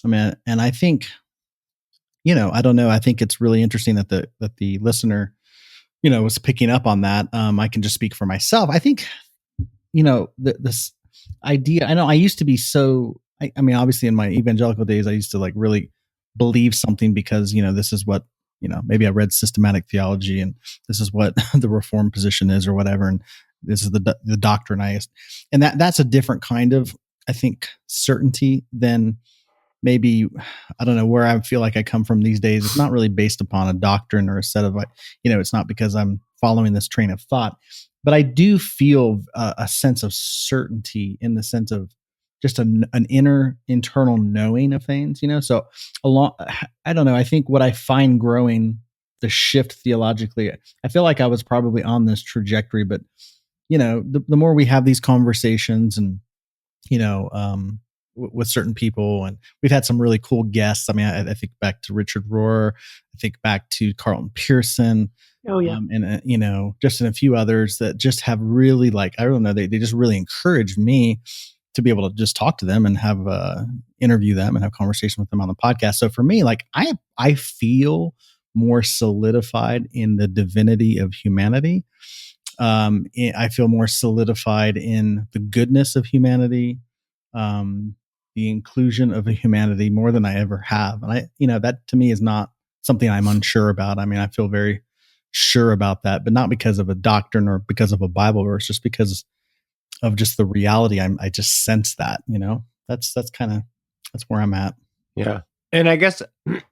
Speaker 3: mean, and I think, I don't know. I think it's really interesting that the listener, was picking up on that. I can just speak for myself. I think, this idea. I know I used to be so. I mean, obviously, in my evangelical days, I used to like really believe something because this is what. Maybe I read systematic theology and this is what the reform position is or whatever. And this is the doctrine and that's a different kind of, I think, certainty than maybe, I don't know, where I feel like I come from these days. It's not really based upon a doctrine or a set of, it's not because I'm following this train of thought, but I do feel a sense of certainty in the sense of just an internal knowing of things, so I don't know. I think what I find growing the shift theologically, I feel like I was probably on this trajectory, but the more we have these conversations and, with certain people, and we've had some really cool guests. I mean, I think back to Richard Rohr, I think back to Carlton Pearson.
Speaker 2: Oh yeah.
Speaker 3: And just in a few others that just have really I don't know, they just really encouraged me to be able to just talk to them and have interview them and have conversation with them on the podcast. So for me, I feel more solidified in the divinity of humanity. I feel more solidified in the goodness of humanity, the inclusion of a humanity more than I ever have. And that to me is not something I'm unsure about. I mean, I feel very sure about that, but not because of a doctrine or because of a Bible verse, just because of just the reality. I just sense that, that's where I'm at.
Speaker 4: Yeah. And I guess,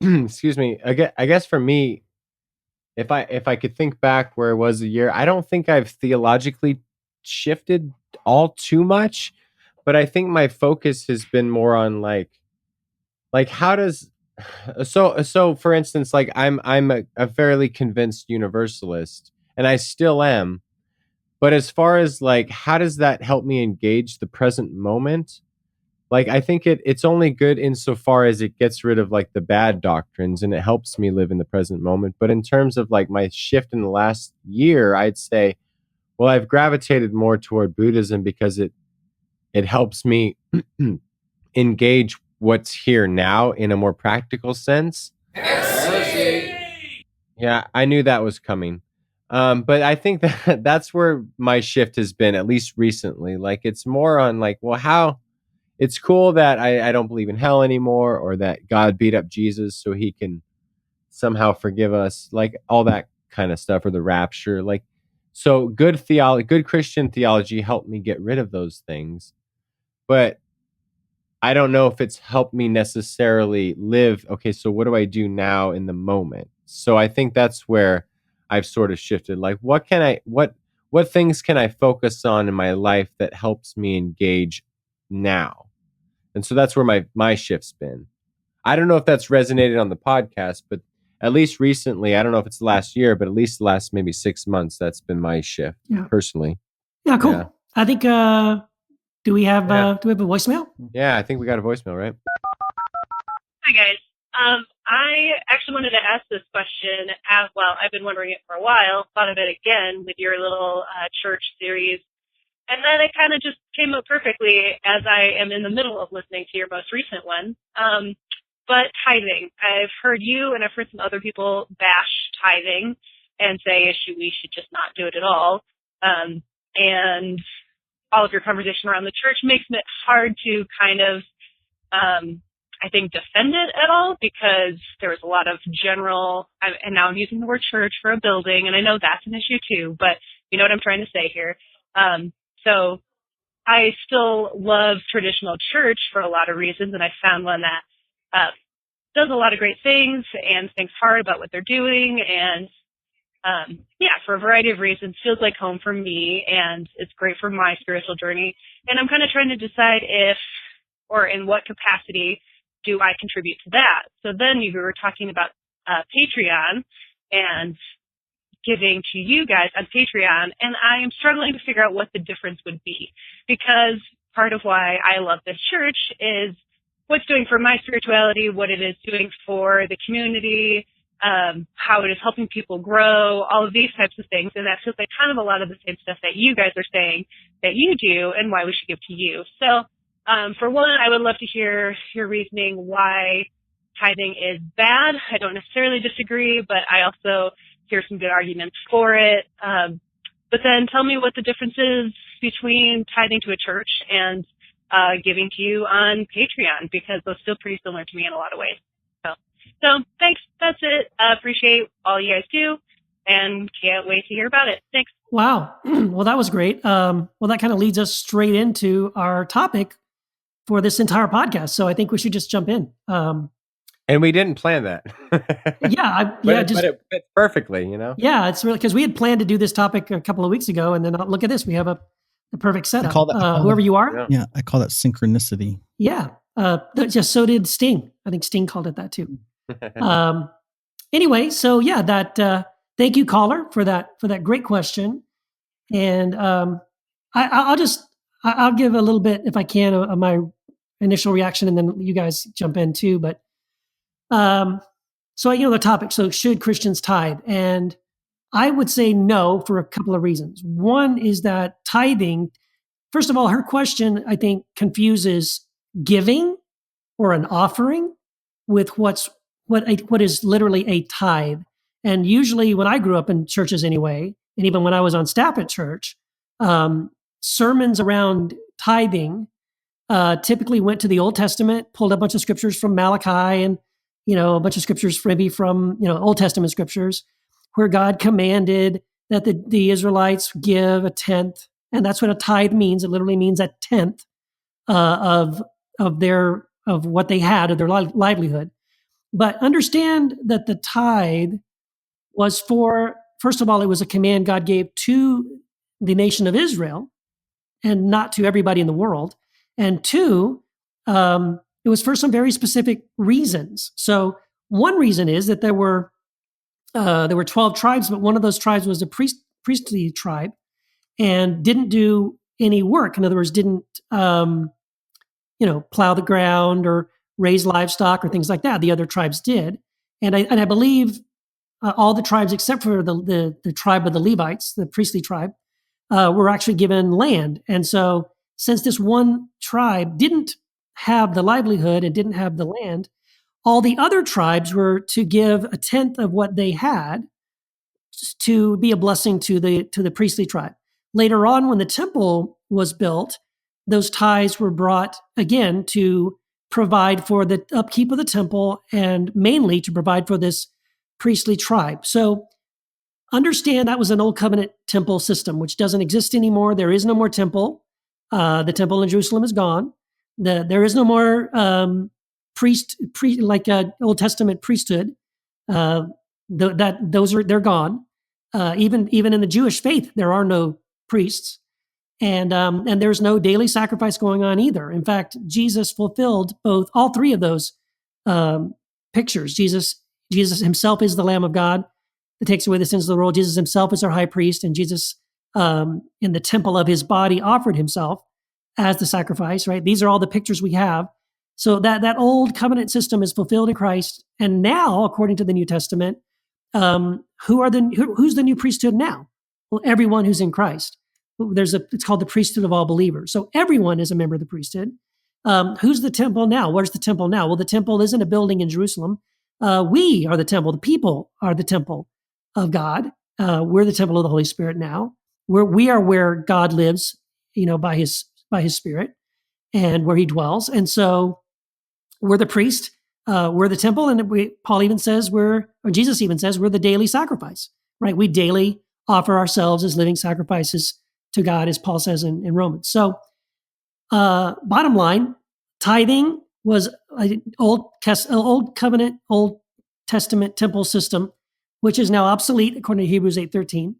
Speaker 4: excuse me, I guess for me, if I could think back where it was a year, I don't think I've theologically shifted all too much, but I think my focus has been more on like how does so for instance, like I'm a fairly convinced universalist, and I still am. But as far as like how does that help me engage the present moment? Like I think it's only good insofar as it gets rid of like the bad doctrines and it helps me live in the present moment. But in terms of like my shift in the last year, I'd say, well, I've gravitated more toward Buddhism because it helps me engage what's here now in a more practical sense. Yeah, I knew that was coming. But I think that that's where my shift has been, at least recently. Like it's more on like, well, how it's cool that I don't believe in hell anymore, or that God beat up Jesus so he can somehow forgive us, like all that kind of stuff, or the rapture. Like, so good theology, good Christian theology helped me get rid of those things. But I don't know if it's helped me necessarily live. Okay, so what do I do now in the moment? So I think that's where I've sort of shifted. Like, what things can I focus on in my life that helps me engage now? And so that's where my shift's been. I don't know if that's resonated on the podcast, but at least recently, I don't know if it's the last year, but at least the last maybe 6 months, that's been my shift personally.
Speaker 2: Yeah, cool.
Speaker 4: Yeah.
Speaker 2: I think, do we have a voicemail?
Speaker 4: Yeah, I think we got a voicemail, right?
Speaker 7: Hi, guys. I actually wanted to ask this question as well. I've been wondering it for a while, thought of it again with your little church series. And then it kind of just came up perfectly as I am in the middle of listening to your most recent one. But tithing, I've heard you and I've heard some other people bash tithing and say we should just not do it at all. And all of your conversation around the church makes it hard to kind of, I think, defend it at all, because there was a lot of general, and now I'm using the word church for a building, and I know that's an issue too, but you know what I'm trying to say here. So I still love traditional church for a lot of reasons, and I found one that does a lot of great things and thinks hard about what they're doing, and for a variety of reasons, feels like home for me, and it's great for my spiritual journey. And I'm kind of trying to decide if, or in what capacity, do I contribute to that? So then you were talking about Patreon and giving to you guys on Patreon, and I am struggling to figure out what the difference would be, because part of why I love this church is what it's doing for my spirituality, what it is doing for the community, how it is helping people grow, all of these types of things. And that feels like kind of a lot of the same stuff that you guys are saying that you do and why we should give to you. So for one, I would love to hear your reasoning why tithing is bad. I don't necessarily disagree, but I also hear some good arguments for it. But then tell me what the difference is between tithing to a church and giving to you on Patreon, because those feel pretty similar to me in a lot of ways. So thanks. That's it. Appreciate all you guys do, and can't wait to hear about it. Thanks.
Speaker 2: Wow. Well, that was great. Well, that kind of leads us straight into our topic for this entire podcast. So I think we should just jump in.
Speaker 4: And we didn't plan that.
Speaker 2: But
Speaker 4: it fits perfectly, you know?
Speaker 2: Yeah, it's really because we had planned to do this topic a couple of weeks ago, and then look at this. We have a perfect setup. Whoever you are.
Speaker 3: Yeah, I call that synchronicity.
Speaker 2: Yeah. Just so did Sting. I think Sting called it that too. Anyway, so yeah, thank you, caller, for that great question. And I'll give a little bit, if I can, of my initial reaction, and then you guys jump in too. But so the topic. So should Christians tithe? And I would say no for a couple of reasons. One is that tithing. First of all, her question, I think, confuses giving or an offering with what is literally a tithe. And usually when I grew up in churches anyway, and even when I was on staff at church, sermons around tithing typically went to the Old Testament, pulled a bunch of scriptures from Malachi and, a bunch of scriptures maybe from, Old Testament scriptures where God commanded that the Israelites give a tenth. And that's what a tithe means. It literally means a tenth of what they had, of their livelihood. But understand that the tithe was for, first of all, it was a command God gave to the nation of Israel and not to everybody in the world. And two, it was for some very specific reasons. So one reason is that there were 12 tribes, but one of those tribes was a priestly tribe and didn't do any work. In other words, didn't plow the ground or raise livestock or things like that. The other tribes did, and I believe all the tribes except for the tribe of the Levites, the priestly tribe, were actually given land. And so, since this one tribe didn't have the livelihood and didn't have the land, all the other tribes were to give a tenth of what they had to be a blessing to the priestly tribe. Later on, when the temple was built, those tithes were brought again to provide for the upkeep of the temple and mainly to provide for this priestly tribe. So understand that was an old covenant temple system, which doesn't exist anymore. There is no more temple. The temple in Jerusalem is gone. There is no more Old Testament priesthood. They're gone. Even in the Jewish faith, there are no priests, and there's no daily sacrifice going on either. In fact, Jesus fulfilled all three of those pictures. Jesus himself is the Lamb of God that takes away the sins of the world. Jesus himself is our high priest, and Jesus, in the temple of his body, offered himself as the sacrifice. Right? These are all the pictures we have. So that old covenant system is fulfilled in Christ, and now, according to the New Testament, who's the new priesthood now? Well, everyone who's in Christ. It's called the priesthood of all believers. So everyone is a member of the priesthood. Who's the temple now? Where's the temple now? Well, the temple isn't a building in Jerusalem. We are the temple. The people are the temple of God. We're the temple of the Holy Spirit now. We are where God lives, by his Spirit, and where he dwells. And so we're the priest. We're the temple, and Jesus even says we're the daily sacrifice, right? We daily offer ourselves as living sacrifices to God, as Paul says in Romans. So, bottom line, tithing was an old covenant, Old Testament temple system, which is now obsolete according to Hebrews 8:13.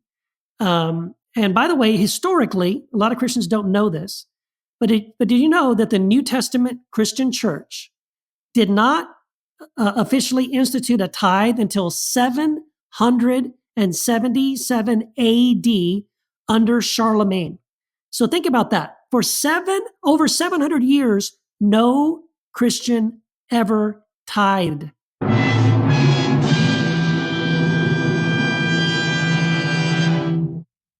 Speaker 2: And by the way, historically, a lot of Christians don't know this, but did you know that the New Testament Christian church did not officially institute a tithe until 777 AD under Charlemagne? So think about that. For over 700 years, no Christian ever tithed.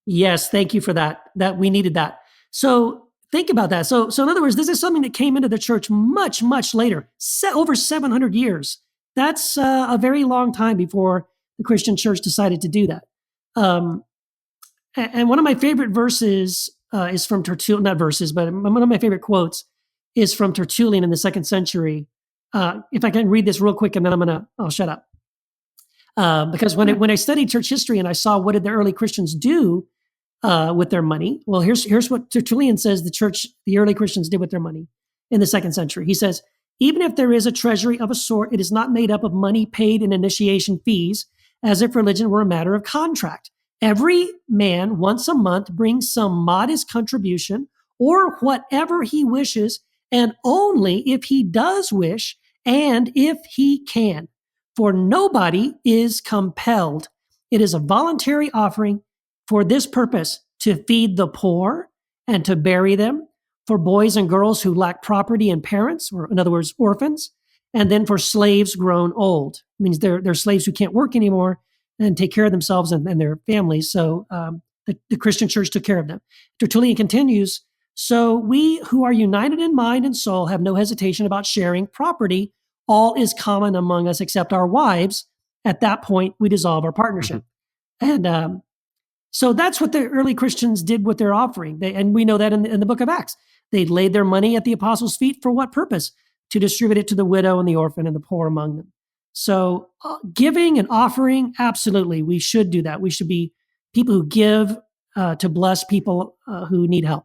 Speaker 2: Yes, thank you for that. That we needed that. So think about that. So in other words, this is something that came into the church much, much later, over 700 years. That's a very long time before the Christian church decided to do that. And one of my favorite verses is from Tertullian, not verses, but one of my favorite quotes is from Tertullian in the 2nd century. If I can read this real quick, and then I'll shut up. Because when I studied church history and I saw what did the early Christians do with their money, well, here's what Tertullian says the early Christians did with their money in the 2nd century. He says, even if there is a treasury of a sort, it is not made up of money paid in initiation fees, as if religion were a matter of contract. Every man once a month brings some modest contribution or whatever he wishes, and only if he does wish and if he can. For nobody is compelled. It is a voluntary offering for this purpose, to feed the poor and to bury them, for boys and girls who lack property and parents, or in other words, orphans, and then for slaves grown old. It means they're slaves who can't work anymore and take care of themselves and their families. So the Christian church took care of them. Tertullian continues, so we who are united in mind and soul have no hesitation about sharing property. All is common among us except our wives. At that point, we dissolve our partnership. And so that's what the early Christians did with their offering. And we know that in the book of Acts. They laid their money at the apostles' feet for what purpose? To distribute it to the widow and the orphan and the poor among them. So giving and offering, absolutely, we should do that. We should be people who give to bless people who need help.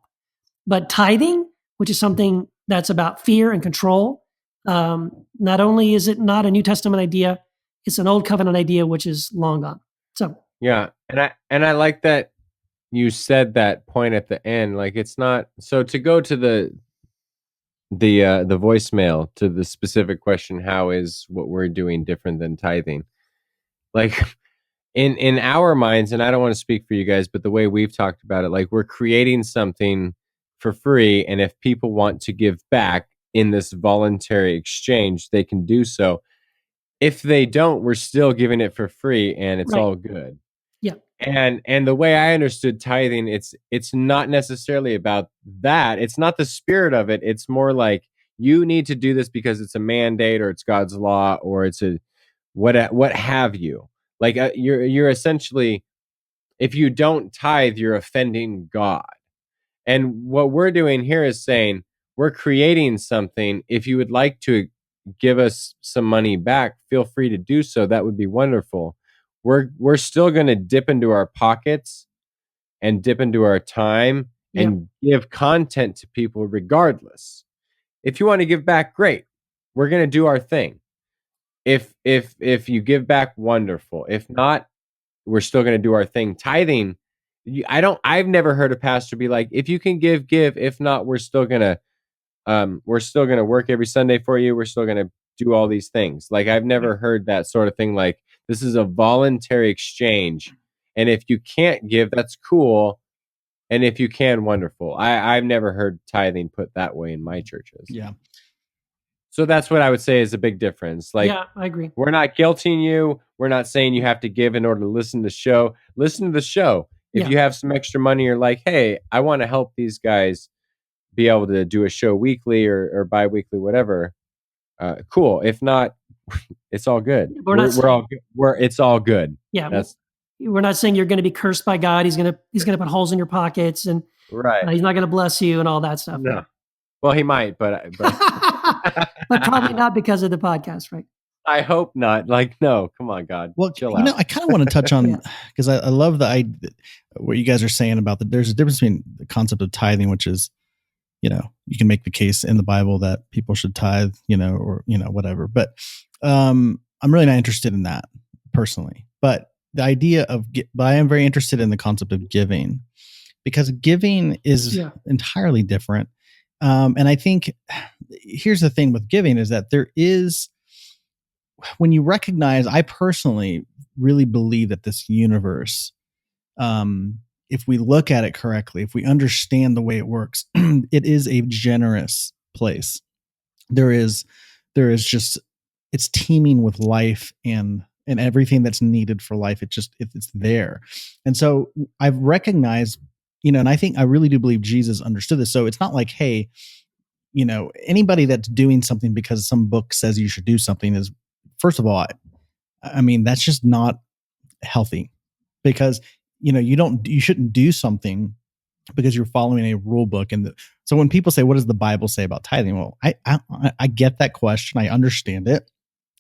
Speaker 2: But tithing, which is something that's about fear and control, not only is it not a New Testament idea, it's an Old Covenant idea, which is long gone. So
Speaker 4: Yeah, and I like that you said that point at the end. Like, it's not so to go to the voicemail to the specific question, how is what we're doing different than tithing? Like, in our minds, and I don't want to speak for you guys, but the way we've talked about it, like, we're creating something for free, and if people want to give back in this voluntary exchange, they can do so. If they don't, we're still giving it for free, and it's
Speaker 2: right.
Speaker 4: all good.
Speaker 2: Yeah.
Speaker 4: And the way I understood tithing, it's not necessarily about that. It's not the spirit of it. It's more like, you need to do this because it's a mandate, or it's God's law, or it's a what have you. Like, you're essentially, if you don't tithe, you're offending God. And what we're doing here is saying, we're creating something. If you would like to give us some money back, feel free to do so. That would be wonderful. We're still going to dip into our pockets and dip into our time and give content to people regardless. If you want to give back, great. We're going to do our thing. If you give back, wonderful. If not, we're still going to do our thing. Tithing, I've never heard a pastor be like, if you can give. If not, we're still going to work every Sunday for you. We're still going to do all these things. Like, I've never heard that sort of thing. Like, this is a voluntary exchange. And if you can't give, that's cool. And if you can, wonderful. I've never heard tithing put that way in my churches.
Speaker 3: Yeah.
Speaker 4: So that's what I would say is a big difference. Like,
Speaker 2: yeah, I agree.
Speaker 4: we're not guilting you. We're not saying you have to give in order to listen to the show. Listen to the show. If
Speaker 2: Yeah.
Speaker 4: you have some extra money, you're like, hey, I want to help these guys be able to do a show weekly or bi-weekly, whatever. Cool. If not, it's all good. It's all good.
Speaker 2: Yeah. We're not saying you're going to be cursed by God. He's going to put holes in your pockets, and
Speaker 4: right.
Speaker 2: He's not going to bless you and all that stuff.
Speaker 4: No. Well, he might, but
Speaker 2: but probably not because of the podcast, right?
Speaker 4: I hope not. Like, no, come on, God.
Speaker 3: Well,
Speaker 4: chill out.
Speaker 3: I kind of want to touch on, because I love what you guys are saying about there's a difference between the concept of tithing, which is, you can make the case in the Bible that people should tithe, or, whatever. But I'm really not interested in that personally. But the idea but I am very interested in the concept of giving, because giving is entirely different. And I think here's the thing with giving is that there is, when you recognize, I personally really believe that this universe, if we look at it correctly, if we understand the way it works, it is a generous place. There is just, it's teeming with life and everything that's needed for life. It's there. And so I've recognized, and I really do believe Jesus understood this. So it's not like, hey, anybody that's doing something because some book says you should do something is, first of all, I mean, that's just not healthy, because, you shouldn't do something because you're following a rule book. And so when people say, what does the Bible say about tithing? Well, I get that question. I understand it.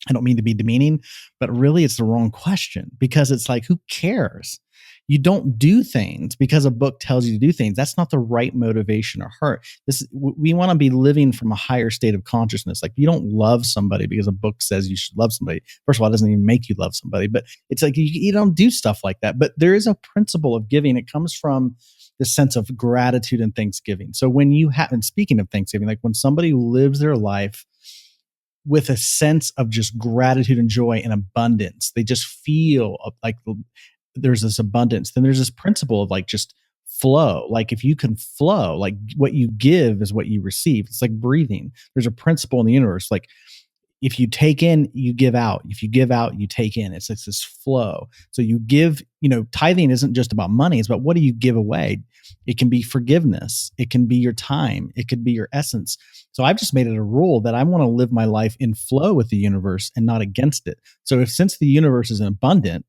Speaker 3: I don't mean to be demeaning, but really it's the wrong question, because it's like, who cares? You don't do things because a book tells you to do things. That's not the right motivation or heart. We want to be living from a higher state of consciousness. Like, you don't love somebody because a book says you should love somebody. First of all, it doesn't even make you love somebody, but it's like you don't do stuff like that. But there is a principle of giving. It comes from the sense of gratitude and thanksgiving. So when and speaking of Thanksgiving, like when somebody lives their life with a sense of just gratitude and joy and abundance, they just feel like there's this abundance. Then there's this principle of like just flow. Like, if you can flow, like what you give is what you receive. It's like breathing. There's a principle in the universe. Like, if you take in, you give out. If you give out, you take in. It's this flow. So you give, tithing isn't just about money. It's about, what do you give away? It can be forgiveness. It can be your time. It could be your essence. So I've just made it a rule that I want to live my life in flow with the universe and not against it. So since the universe is abundant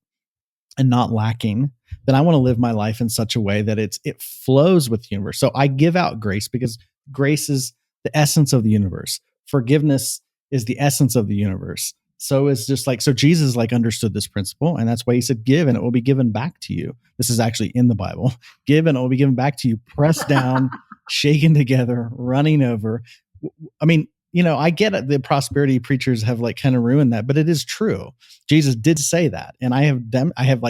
Speaker 3: and not lacking, then I want to live my life in such a way that it flows with the universe. So I give out grace, because grace is the essence of the universe. Forgiveness is the essence of the universe. So it's just like, so Jesus understood this principle, and that's why he said, give and it will be given back to you. This is actually in the Bible. Give and it will be given back to you, pressed down, shaken together, running over. I mean, I get it. The prosperity preachers have kind of ruined that, but it is true. Jesus did say that. And I have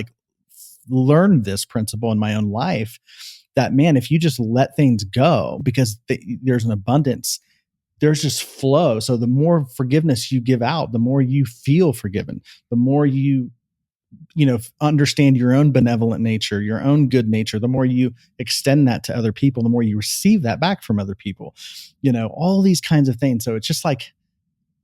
Speaker 3: learned this principle in my own life that, man, if you just let things go, because there's an abundance, there's just flow. So the more forgiveness you give out, the more you feel forgiven, the more you understand your own benevolent nature, your own good nature, the more you extend that to other people, the more you receive that back from other people, all these kinds of things. So it's just like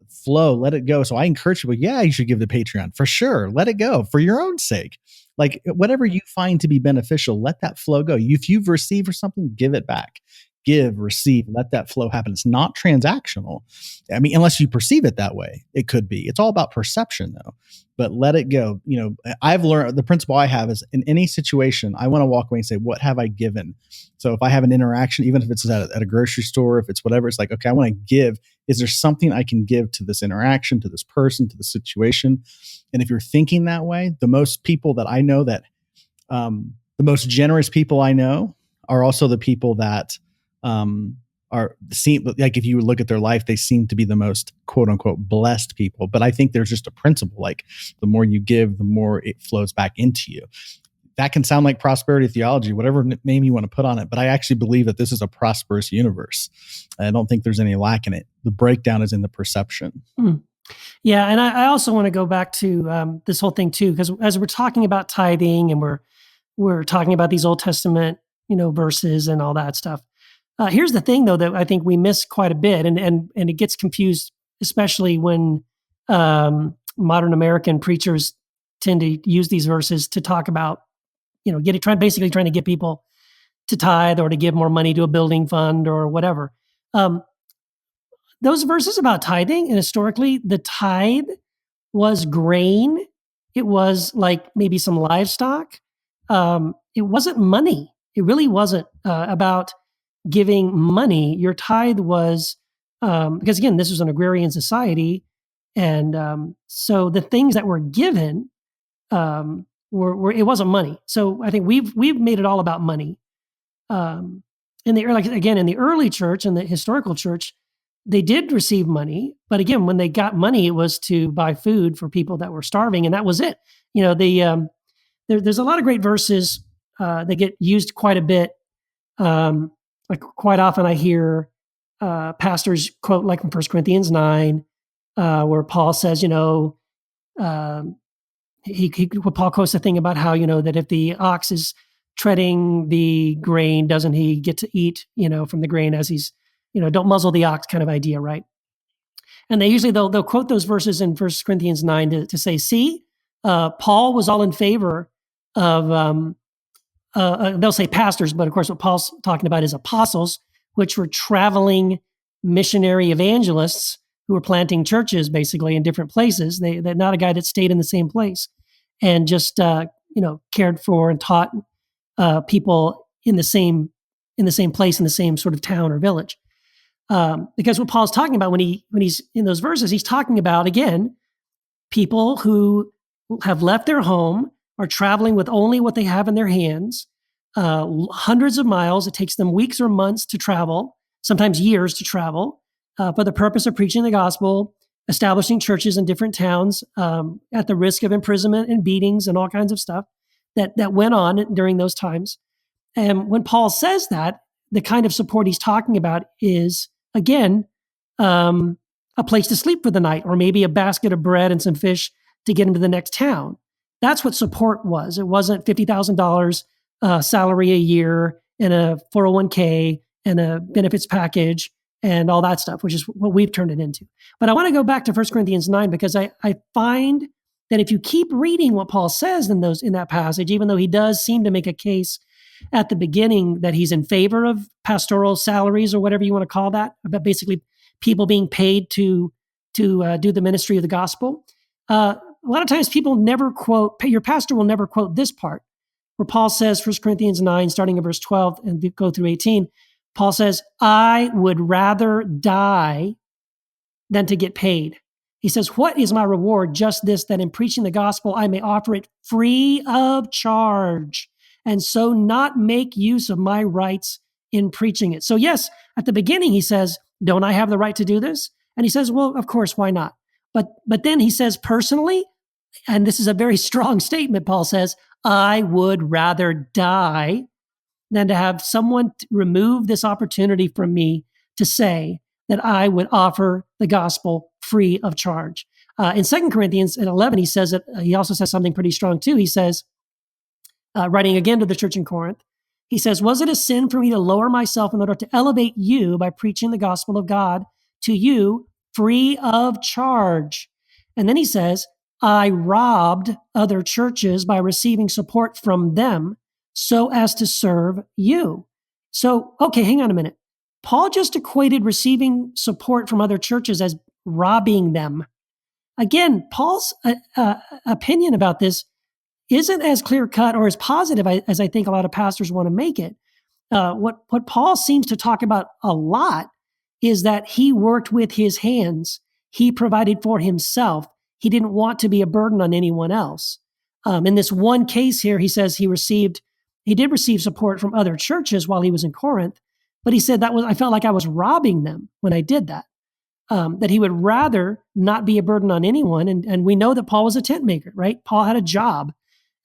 Speaker 3: flow, let it go. So I encourage people, you should give to Patreon for sure. Let it go for your own sake. Like whatever you find to be beneficial, let that flow go. If you've received or something, give it back. Give, receive, let that flow happen. It's not transactional. I mean, unless you perceive it that way, it could be. It's all about perception though, but let it go. I've learned the principle I have is in any situation, I want to walk away and say, what have I given? So if I have an interaction, even if it's at a grocery store, if it's whatever, it's like, okay, I want to give. Is there something I can give to this interaction, to this person, to the situation? And if you're thinking that way, the most people that I know the most generous people I know are also the people that seem like, if you look at their life, they seem to be the most quote unquote blessed people. But I think there's just a principle, like the more you give, the more it flows back into you. That can sound like prosperity theology, whatever name you want to put on it. But I actually believe that this is a prosperous universe. I don't think there's any lack in it. The breakdown is in the perception.
Speaker 2: Yeah. And I also want to go back to this whole thing too, because as we're talking about tithing and we're talking about these Old Testament, verses and all that stuff. Here's the thing, though, that I think we miss quite a bit, and it gets confused, especially when modern American preachers tend to use these verses to talk about, basically trying to get people to tithe or to give more money to a building fund or whatever. Those verses about tithing, and historically, the tithe was grain. It was like maybe some livestock. It wasn't money. It really wasn't about giving money. Your tithe was, because again, this was an agrarian society. And so the things that were given were it wasn't money. So I think we've made it all about money. In the early church and the historical church, they did receive money. But again, when they got money, it was to buy food for people that were starving. And that was it. There's a lot of great verses that get used quite a bit. Like quite often I hear pastors quote like from 1 Corinthians 9, where Paul says, Paul quotes the thing about how, that if the ox is treading the grain, doesn't he get to eat, from the grain as he's, don't muzzle the ox kind of idea, right? And they'll quote those verses in 1 Corinthians 9 to say, see, Paul was all in favor of, they'll say pastors, but of course what Paul's talking about is apostles, which were traveling missionary evangelists who were planting churches basically in different places. They're not a guy that stayed in the same place and just, cared for and taught people in the same place, in the same sort of town or village. Because what Paul's talking about when he's in those verses, he's talking about, again, people who have left their home, are traveling with only what they have in their hands, hundreds of miles. It takes them weeks or months to travel, sometimes years to travel, for the purpose of preaching the gospel, establishing churches in different towns, at the risk of imprisonment and beatings and all kinds of stuff that went on during those times. And when Paul says that, the kind of support he's talking about is, again, a place to sleep for the night, or maybe a basket of bread and some fish to get him to the next town. That's what support was. It wasn't $50,000 salary a year and a 401k and a benefits package and all that stuff, which is what we've turned it into. But I want to go back to 1 Corinthians 9 because I find that if you keep reading what Paul says in that passage, even though he does seem to make a case at the beginning that he's in favor of pastoral salaries or whatever you want to call that, about basically people being paid to do the ministry of the gospel. A lot of times people never quote, your pastor will never quote this part where Paul says, 1 Corinthians 9, starting in verse 12 and go through 18, Paul says, I would rather die than to get paid. He says, what is my reward? Just this, that in preaching the gospel, I may offer it free of charge and so not make use of my rights in preaching it. So yes, at the beginning, he says, don't I have the right to do this? And he says, well, of course, why not? But then he says, personally, and this is a very strong statement, Paul says, I would rather die than to have someone remove this opportunity from me to say that I would offer the gospel free of charge. In 2 Corinthians 11, he says that he also says something pretty strong too. He says, writing again to the church in Corinth, he says, was it a sin for me to lower myself in order to elevate you by preaching the gospel of God to you free of charge? And then he says, I robbed other churches by receiving support from them so as to serve you. So, okay, hang on a minute. Paul just equated receiving support from other churches as robbing them. Again, Paul's opinion about this isn't as clear cut or as positive as I think a lot of pastors want to make it. What Paul seems to talk about a lot is that he worked with his hands. He provided for himself. He didn't want to be a burden on anyone else. In this one case here, he says he did receive support from other churches while he was in Corinth, but he said I felt like I was robbing them when I did that. That he would rather not be a burden on anyone. And we know that Paul was a tent maker, right? Paul had a job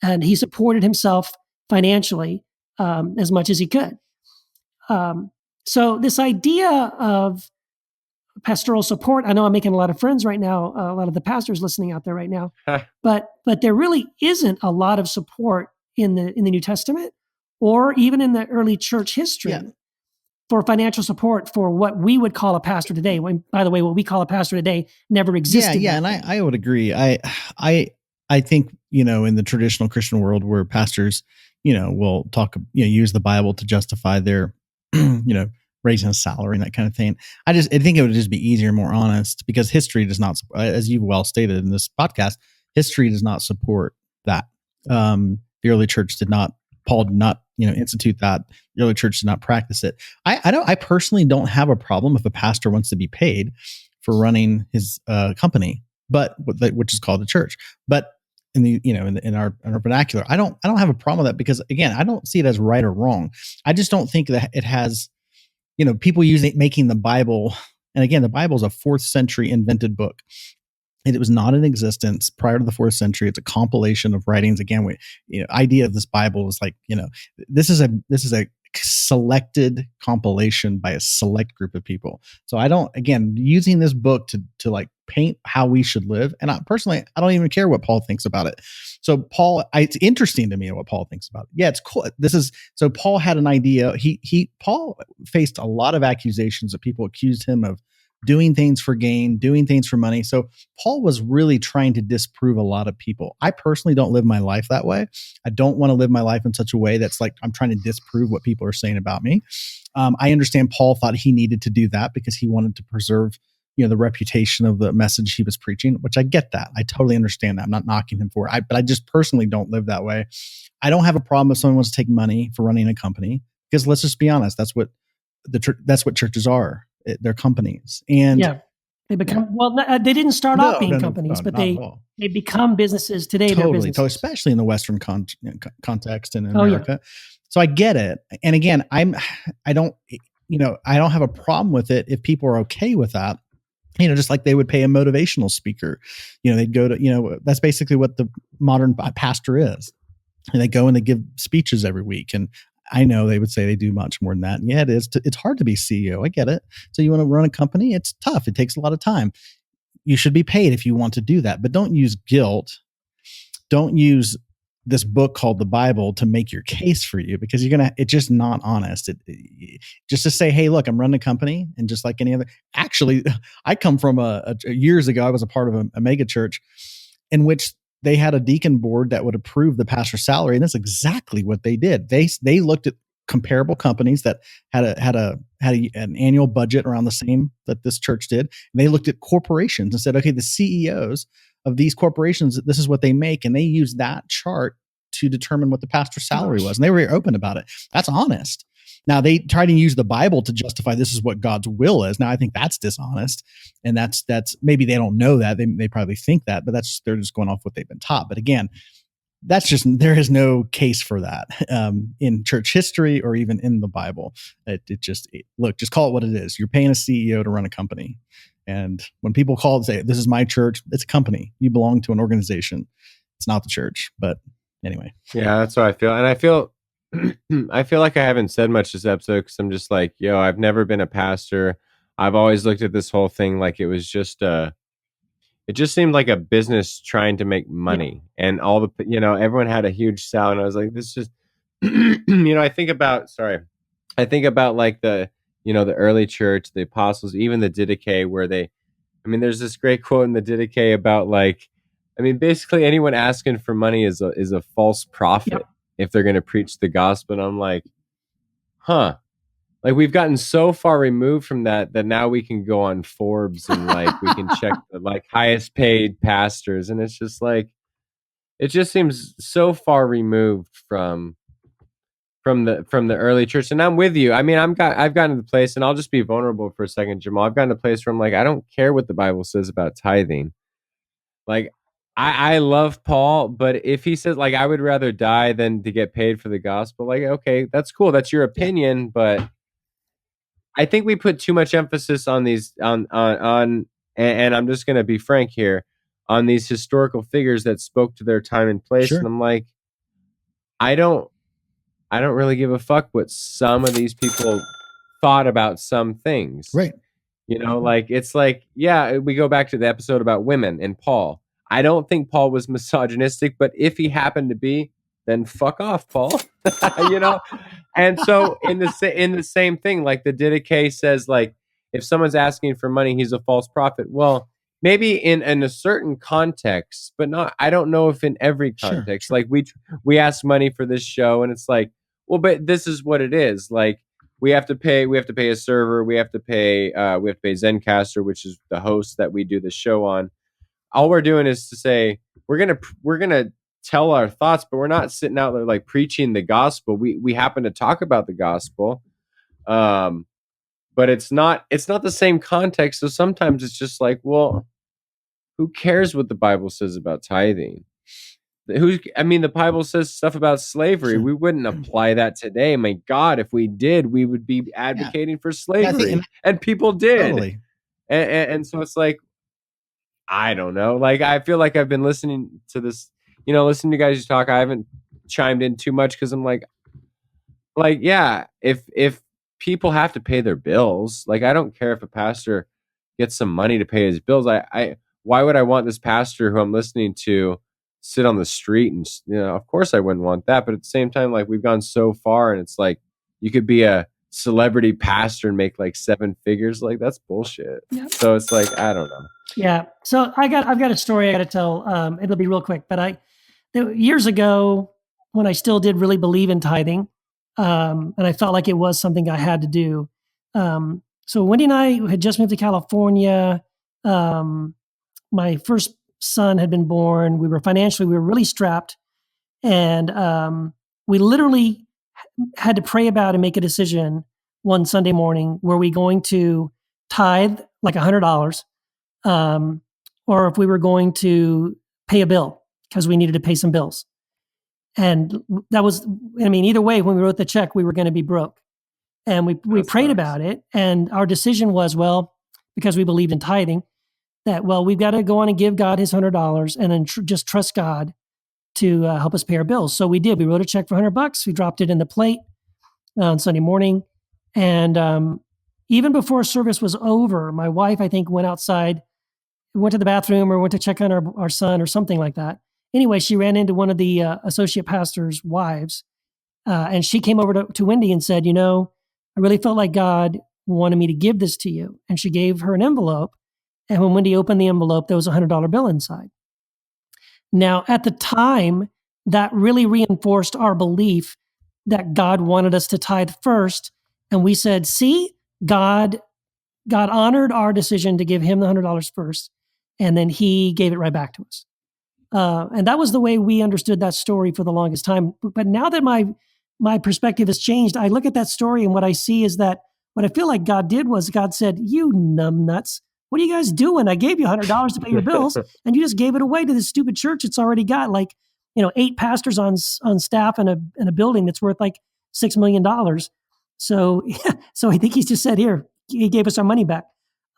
Speaker 2: and he supported himself financially as much as he could. So this idea of pastoral support, I know I'm making a lot of friends right now, a lot of the pastors listening out there right now, but there really isn't a lot of support in the New Testament or even in the early church history for financial support for what we would call a pastor today. When, by the way, what we call a pastor today never existed.
Speaker 3: Yeah, and I would agree. I think, in the traditional Christian world where pastors, will talk, use the Bible to justify their, raising a salary and that kind of thing. I think it would just be easier, more honest, because history does not, as you've well stated in this podcast, history does not support that. The early church did not, Paul did not, institute that. The early church did not practice it. I personally don't have a problem if a pastor wants to be paid for running his company, which is called the church. But in our vernacular, I don't have a problem with that because, again, I don't see it as right or wrong. I just don't think that it has, people making the Bible, and again, the Bible is a 4th century invented book. It was not in existence prior to the 4th century. It's a compilation of writings. Again, idea of this Bible is like, this is a selected compilation by a select group of people. So using this book to like paint how we should live. And I don't even care what Paul thinks about it. So it's interesting to me what Paul thinks about it. Yeah, it's cool. So Paul had an idea. Paul faced a lot of accusations that people accused him of doing things for gain, doing things for money. So Paul was really trying to disprove a lot of people. I personally don't live my life that way. I don't want to live my life in such a way that's like I'm trying to disprove what people are saying about me. I understand Paul thought he needed to do that because he wanted to preserve, the reputation of the message he was preaching, which I get that. I totally understand that. I'm not knocking him for it. But I just personally don't live that way. I don't have a problem if someone wants to take money for running a company, because let's just be honest, that's what churches are. They're companies, and
Speaker 2: they become they didn't start off being companies, but they become businesses today.
Speaker 3: Totally, especially in the Western context in America. So I get it, and again, I don't have a problem with it if people are okay with that. Just like they would pay a motivational speaker. They'd go to that's basically what the modern pastor is, and they go and they give speeches every week. And I know they would say they do much more than that. And yeah, it is. It's hard to be CEO. I get it. So you want to run a company? It's tough. It takes a lot of time. You should be paid if you want to do that, but don't use guilt. Don't use this book called the Bible to make your case for you, because it's just not honest. Just to say, hey, look, I'm running a company, and just like any other, actually, I come from years ago, I was a part of a mega church in which they had a deacon board that would approve the pastor's salary. And that's exactly what they did. They looked at comparable companies that had an annual budget around the same that this church did. And they looked at corporations and said, okay, the CEOs of these corporations, this is what they make. And they used that chart to determine what the pastor's salary was. And they were very open about it. That's honest. Now they try to use the Bible to justify this is what God's will is. Now I think that's dishonest, and that's maybe they don't know that. They probably think that, but they're just going off what they've been taught. But again, there is no case for that in church history or even in the Bible. Just call it what it is. You're paying a CEO to run a company, and when people call and say this is my church, it's a company. You belong to an organization. It's not the church, but Anyway,
Speaker 4: Yeah, that's how I feel. And I feel I feel like I haven't said much this episode because I'm just like, yo, I've never been a pastor. I've always looked at this whole thing like it was just it just seemed like a business trying to make money. And all the everyone had a huge salary. And I was like, this just I think about like the early church, the apostles, even the Didache, where there's this great quote in the Didache about like, basically anyone asking for money is a false prophet if they're going to preach the gospel. And I'm like, huh. Like we've gotten so far removed from that now we can go on Forbes and like we can check the like highest paid pastors, and it's just like it just seems so far removed from the early church. And I'm with you. I've gotten to the place, and I'll just be vulnerable for a second, Jamal. I've gotten to the place where I'm like, I don't care what the Bible says about tithing. Like, I love Paul, but if he says like I would rather die than to get paid for the gospel, like, okay, that's cool. That's your opinion, but I think we put too much emphasis on these on and I'm just gonna be frank here, on these historical figures that spoke to their time and place.
Speaker 3: Sure.
Speaker 4: And I'm like, I don't really give a fuck what some of these people thought about some things.
Speaker 3: Right.
Speaker 4: Like it's like, yeah, we go back to the episode about women and Paul. I don't think Paul was misogynistic, but if he happened to be, then fuck off, Paul. And so in the same thing, like the Didache says, like if someone's asking for money, he's a false prophet. Well, maybe in a certain context, but not. I don't know if in every context.
Speaker 3: Sure.
Speaker 4: Like we ask money for this show, and it's like, well, but this is what it is. Like we have to pay a server. We have to pay Zencaster, which is the host that we do the show on. All we're doing is to say we're gonna tell our thoughts, but we're not sitting out there like preaching the gospel. We happen to talk about the gospel, but it's not the same context. So sometimes it's just like, well, who cares what the Bible says about tithing? The Bible says stuff about slavery.
Speaker 3: Sure.
Speaker 4: We wouldn't apply that today. My God, if we did, we would be advocating for slavery, and people did.
Speaker 3: Totally.
Speaker 4: And so it's like, I don't know. Like I feel like I've been listening to this, listening to you guys talk. I haven't chimed in too much because I'm like, yeah, if people have to pay their bills, like I don't care if a pastor gets some money to pay his bills. Why would I want this pastor who I'm listening to sit on the street? And of course I wouldn't want that. But at the same time, like we've gone so far, and it's like you could be a celebrity pastor and make like 7 figures. Like that's bullshit.
Speaker 2: Yep.
Speaker 4: So it's like, I don't know.
Speaker 2: Yeah. So I've got a story I got to tell. It'll be real quick, but years ago when I still did really believe in tithing, and I felt like it was something I had to do. So Wendy and I had just moved to California. My first son had been born. We were really strapped, and we literally had to pray about and make a decision one Sunday morning. Were we going to tithe like $100? Or if we were going to pay a bill because we needed to pay some bills. And that was, either way, when we wrote the check, we were going to be broke. And we prayed about it. And our decision was, well, because we believed in tithing, that, well, we've got to go on and give God his $100 and then just trust God to help us pay our bills. So we did. We wrote a check for $100. We dropped it in the plate on Sunday morning. And even before service was over, my wife, I think, went outside, went to the bathroom or went to check on our son or something like that. Anyway, she ran into one of the associate pastor's wives, and she came over to Wendy and said, I really felt like God wanted me to give this to you. And she gave her an envelope. And when Wendy opened the envelope, there was a $100 bill inside. Now, at the time, that really reinforced our belief that God wanted us to tithe first. And we said, see, God honored our decision to give him the $100 first, and then he gave it right back to us. And that was the way we understood that story for the longest time. But now that my perspective has changed, I look at that story and what I see is that what I feel like God did was God said, you numbnuts, what are you guys doing? I gave you $100 to pay your bills, and you just gave it away to this stupid church. It's already got 8 pastors on staff in a building that's worth like $6 million. So I think he's just said, here, he gave us our money back.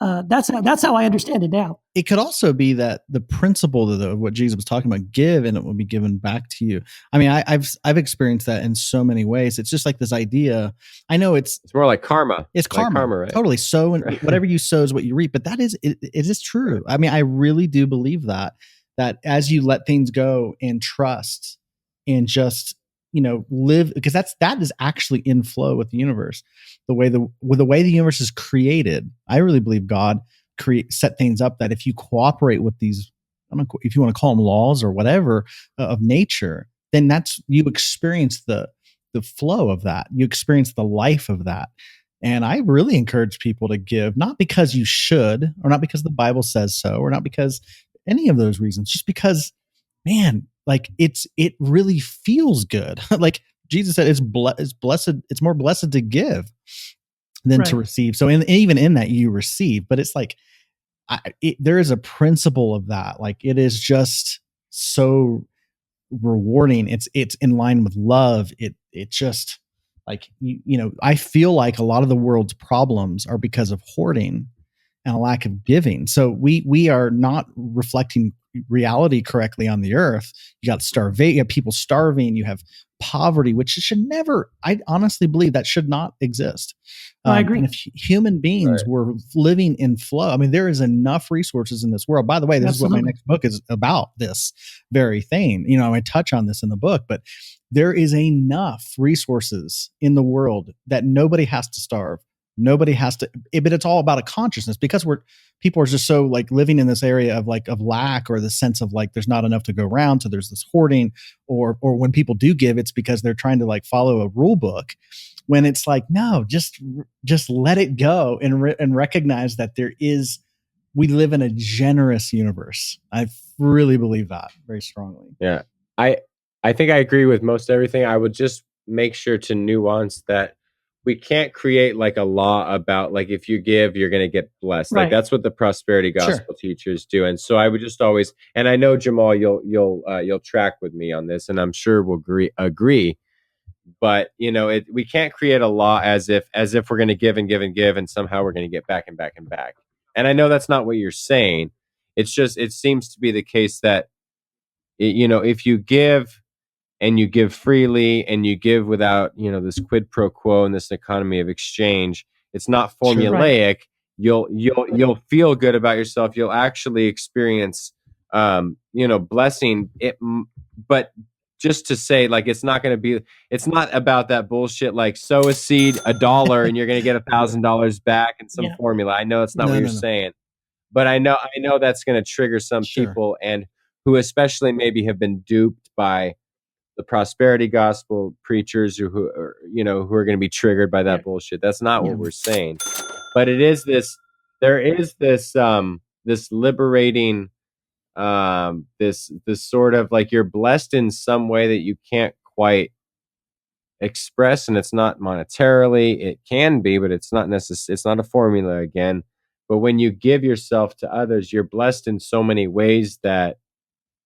Speaker 2: That's how I understand it now.
Speaker 3: It could also be that the principle of what Jesus was talking about, give and it will be given back to you. I mean, I've experienced that in so many ways. It's just like this idea. I know it's
Speaker 4: more like karma.
Speaker 3: It's
Speaker 4: like
Speaker 3: karma,
Speaker 4: right?
Speaker 3: Totally. So whatever you sow is what you reap. But that is, it is true. I mean, I really do believe that as you let things go and trust and just, live, because that is actually in flow with the universe. The way the universe is created, I really believe God set things up that if you cooperate with these, if you want to call them laws or whatever of nature, then you experience the flow of that. You experience the life of that. And I really encourage people to give, not because you should, or not because the Bible says so, or not because any of those reasons, just because, man, like it really feels good. Like Jesus said, it's blessed. It's more blessed to give than to receive. So even in that you receive, but it's like, there is a principle of that. Like it is just so rewarding. It's in line with love. It just like, I feel like a lot of the world's problems are because of hoarding and a lack of giving. So we are not reflecting reality correctly on the earth. You got starvation, you have people starving, you have poverty, which should never, I honestly believe that should not exist.
Speaker 2: I agree.
Speaker 3: And if human beings were living in flow, I mean, there is enough resources in this world. By the way, this is what my next book is about, this very thing. I touch on this in the book, but there is enough resources in the world that nobody has to starve. Nobody has to, but it's all about a consciousness, because people are just so like living in this area of lack, or the sense of like, there's not enough to go around. So there's this hoarding, or when people do give, it's because they're trying to like follow a rule book, when it's like, no, just let it go and recognize that we live in a generous universe. I really believe that very strongly.
Speaker 4: Yeah. I think I agree with most everything. I would just make sure to nuance that we can't create like a law about like, if you give, you're going to get blessed. Like that's what the prosperity gospel teachers do. And so I would just always, and I know Jamal, you'll track with me on this, and I'm sure we'll agree. But we can't create a law as if we're going to give and give and give, and somehow we're going to get back and back and back. And I know that's not what you're saying. It's just, it seems to be the case that, if you give, and you give freely, and you give without, this quid pro quo and this economy of exchange, it's not formulaic. You'll feel good about yourself. You'll actually experience, blessing. But just to say, like, it's not about that bullshit, like sow a seed, $1, and you're going to get $1,000 back in some formula. I know that's not what you're saying, but I know that's going to trigger some people, and who especially maybe have been duped by the prosperity gospel preachers, who are going to be triggered by that bullshit. That's not what we're saying. But there is this liberating, this sort of like, you're blessed in some way that you can't quite express, and it's not monetarily. It can be, but it's not necessary. It's not a formula again. But when you give yourself to others, you're blessed in so many ways that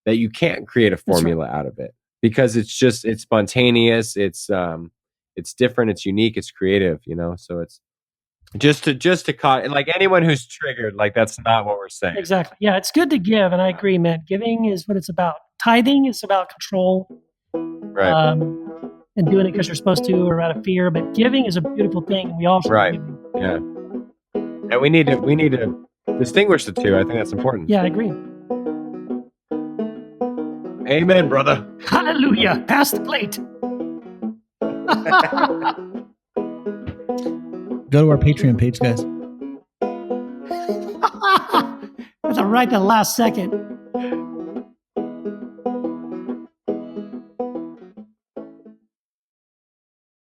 Speaker 4: you can't create a formula out of it. Because it's spontaneous, it's different, it's unique, it's creative, so it's just to like, anyone who's triggered, like, that's not what we're saying.
Speaker 2: Exactly. Yeah. It's good to give. And I agree, man. Giving is what it's about. Tithing is about control.
Speaker 4: Right.
Speaker 2: And doing it because you're supposed to, or out of fear, but giving is a beautiful thing. And we all should be giving.
Speaker 4: Yeah. And we need to distinguish the two. I think that's important.
Speaker 2: Yeah, I agree.
Speaker 4: Amen, brother.
Speaker 2: Hallelujah. Pass the plate.
Speaker 3: Go to our Patreon page, guys.
Speaker 2: That's right, the last second.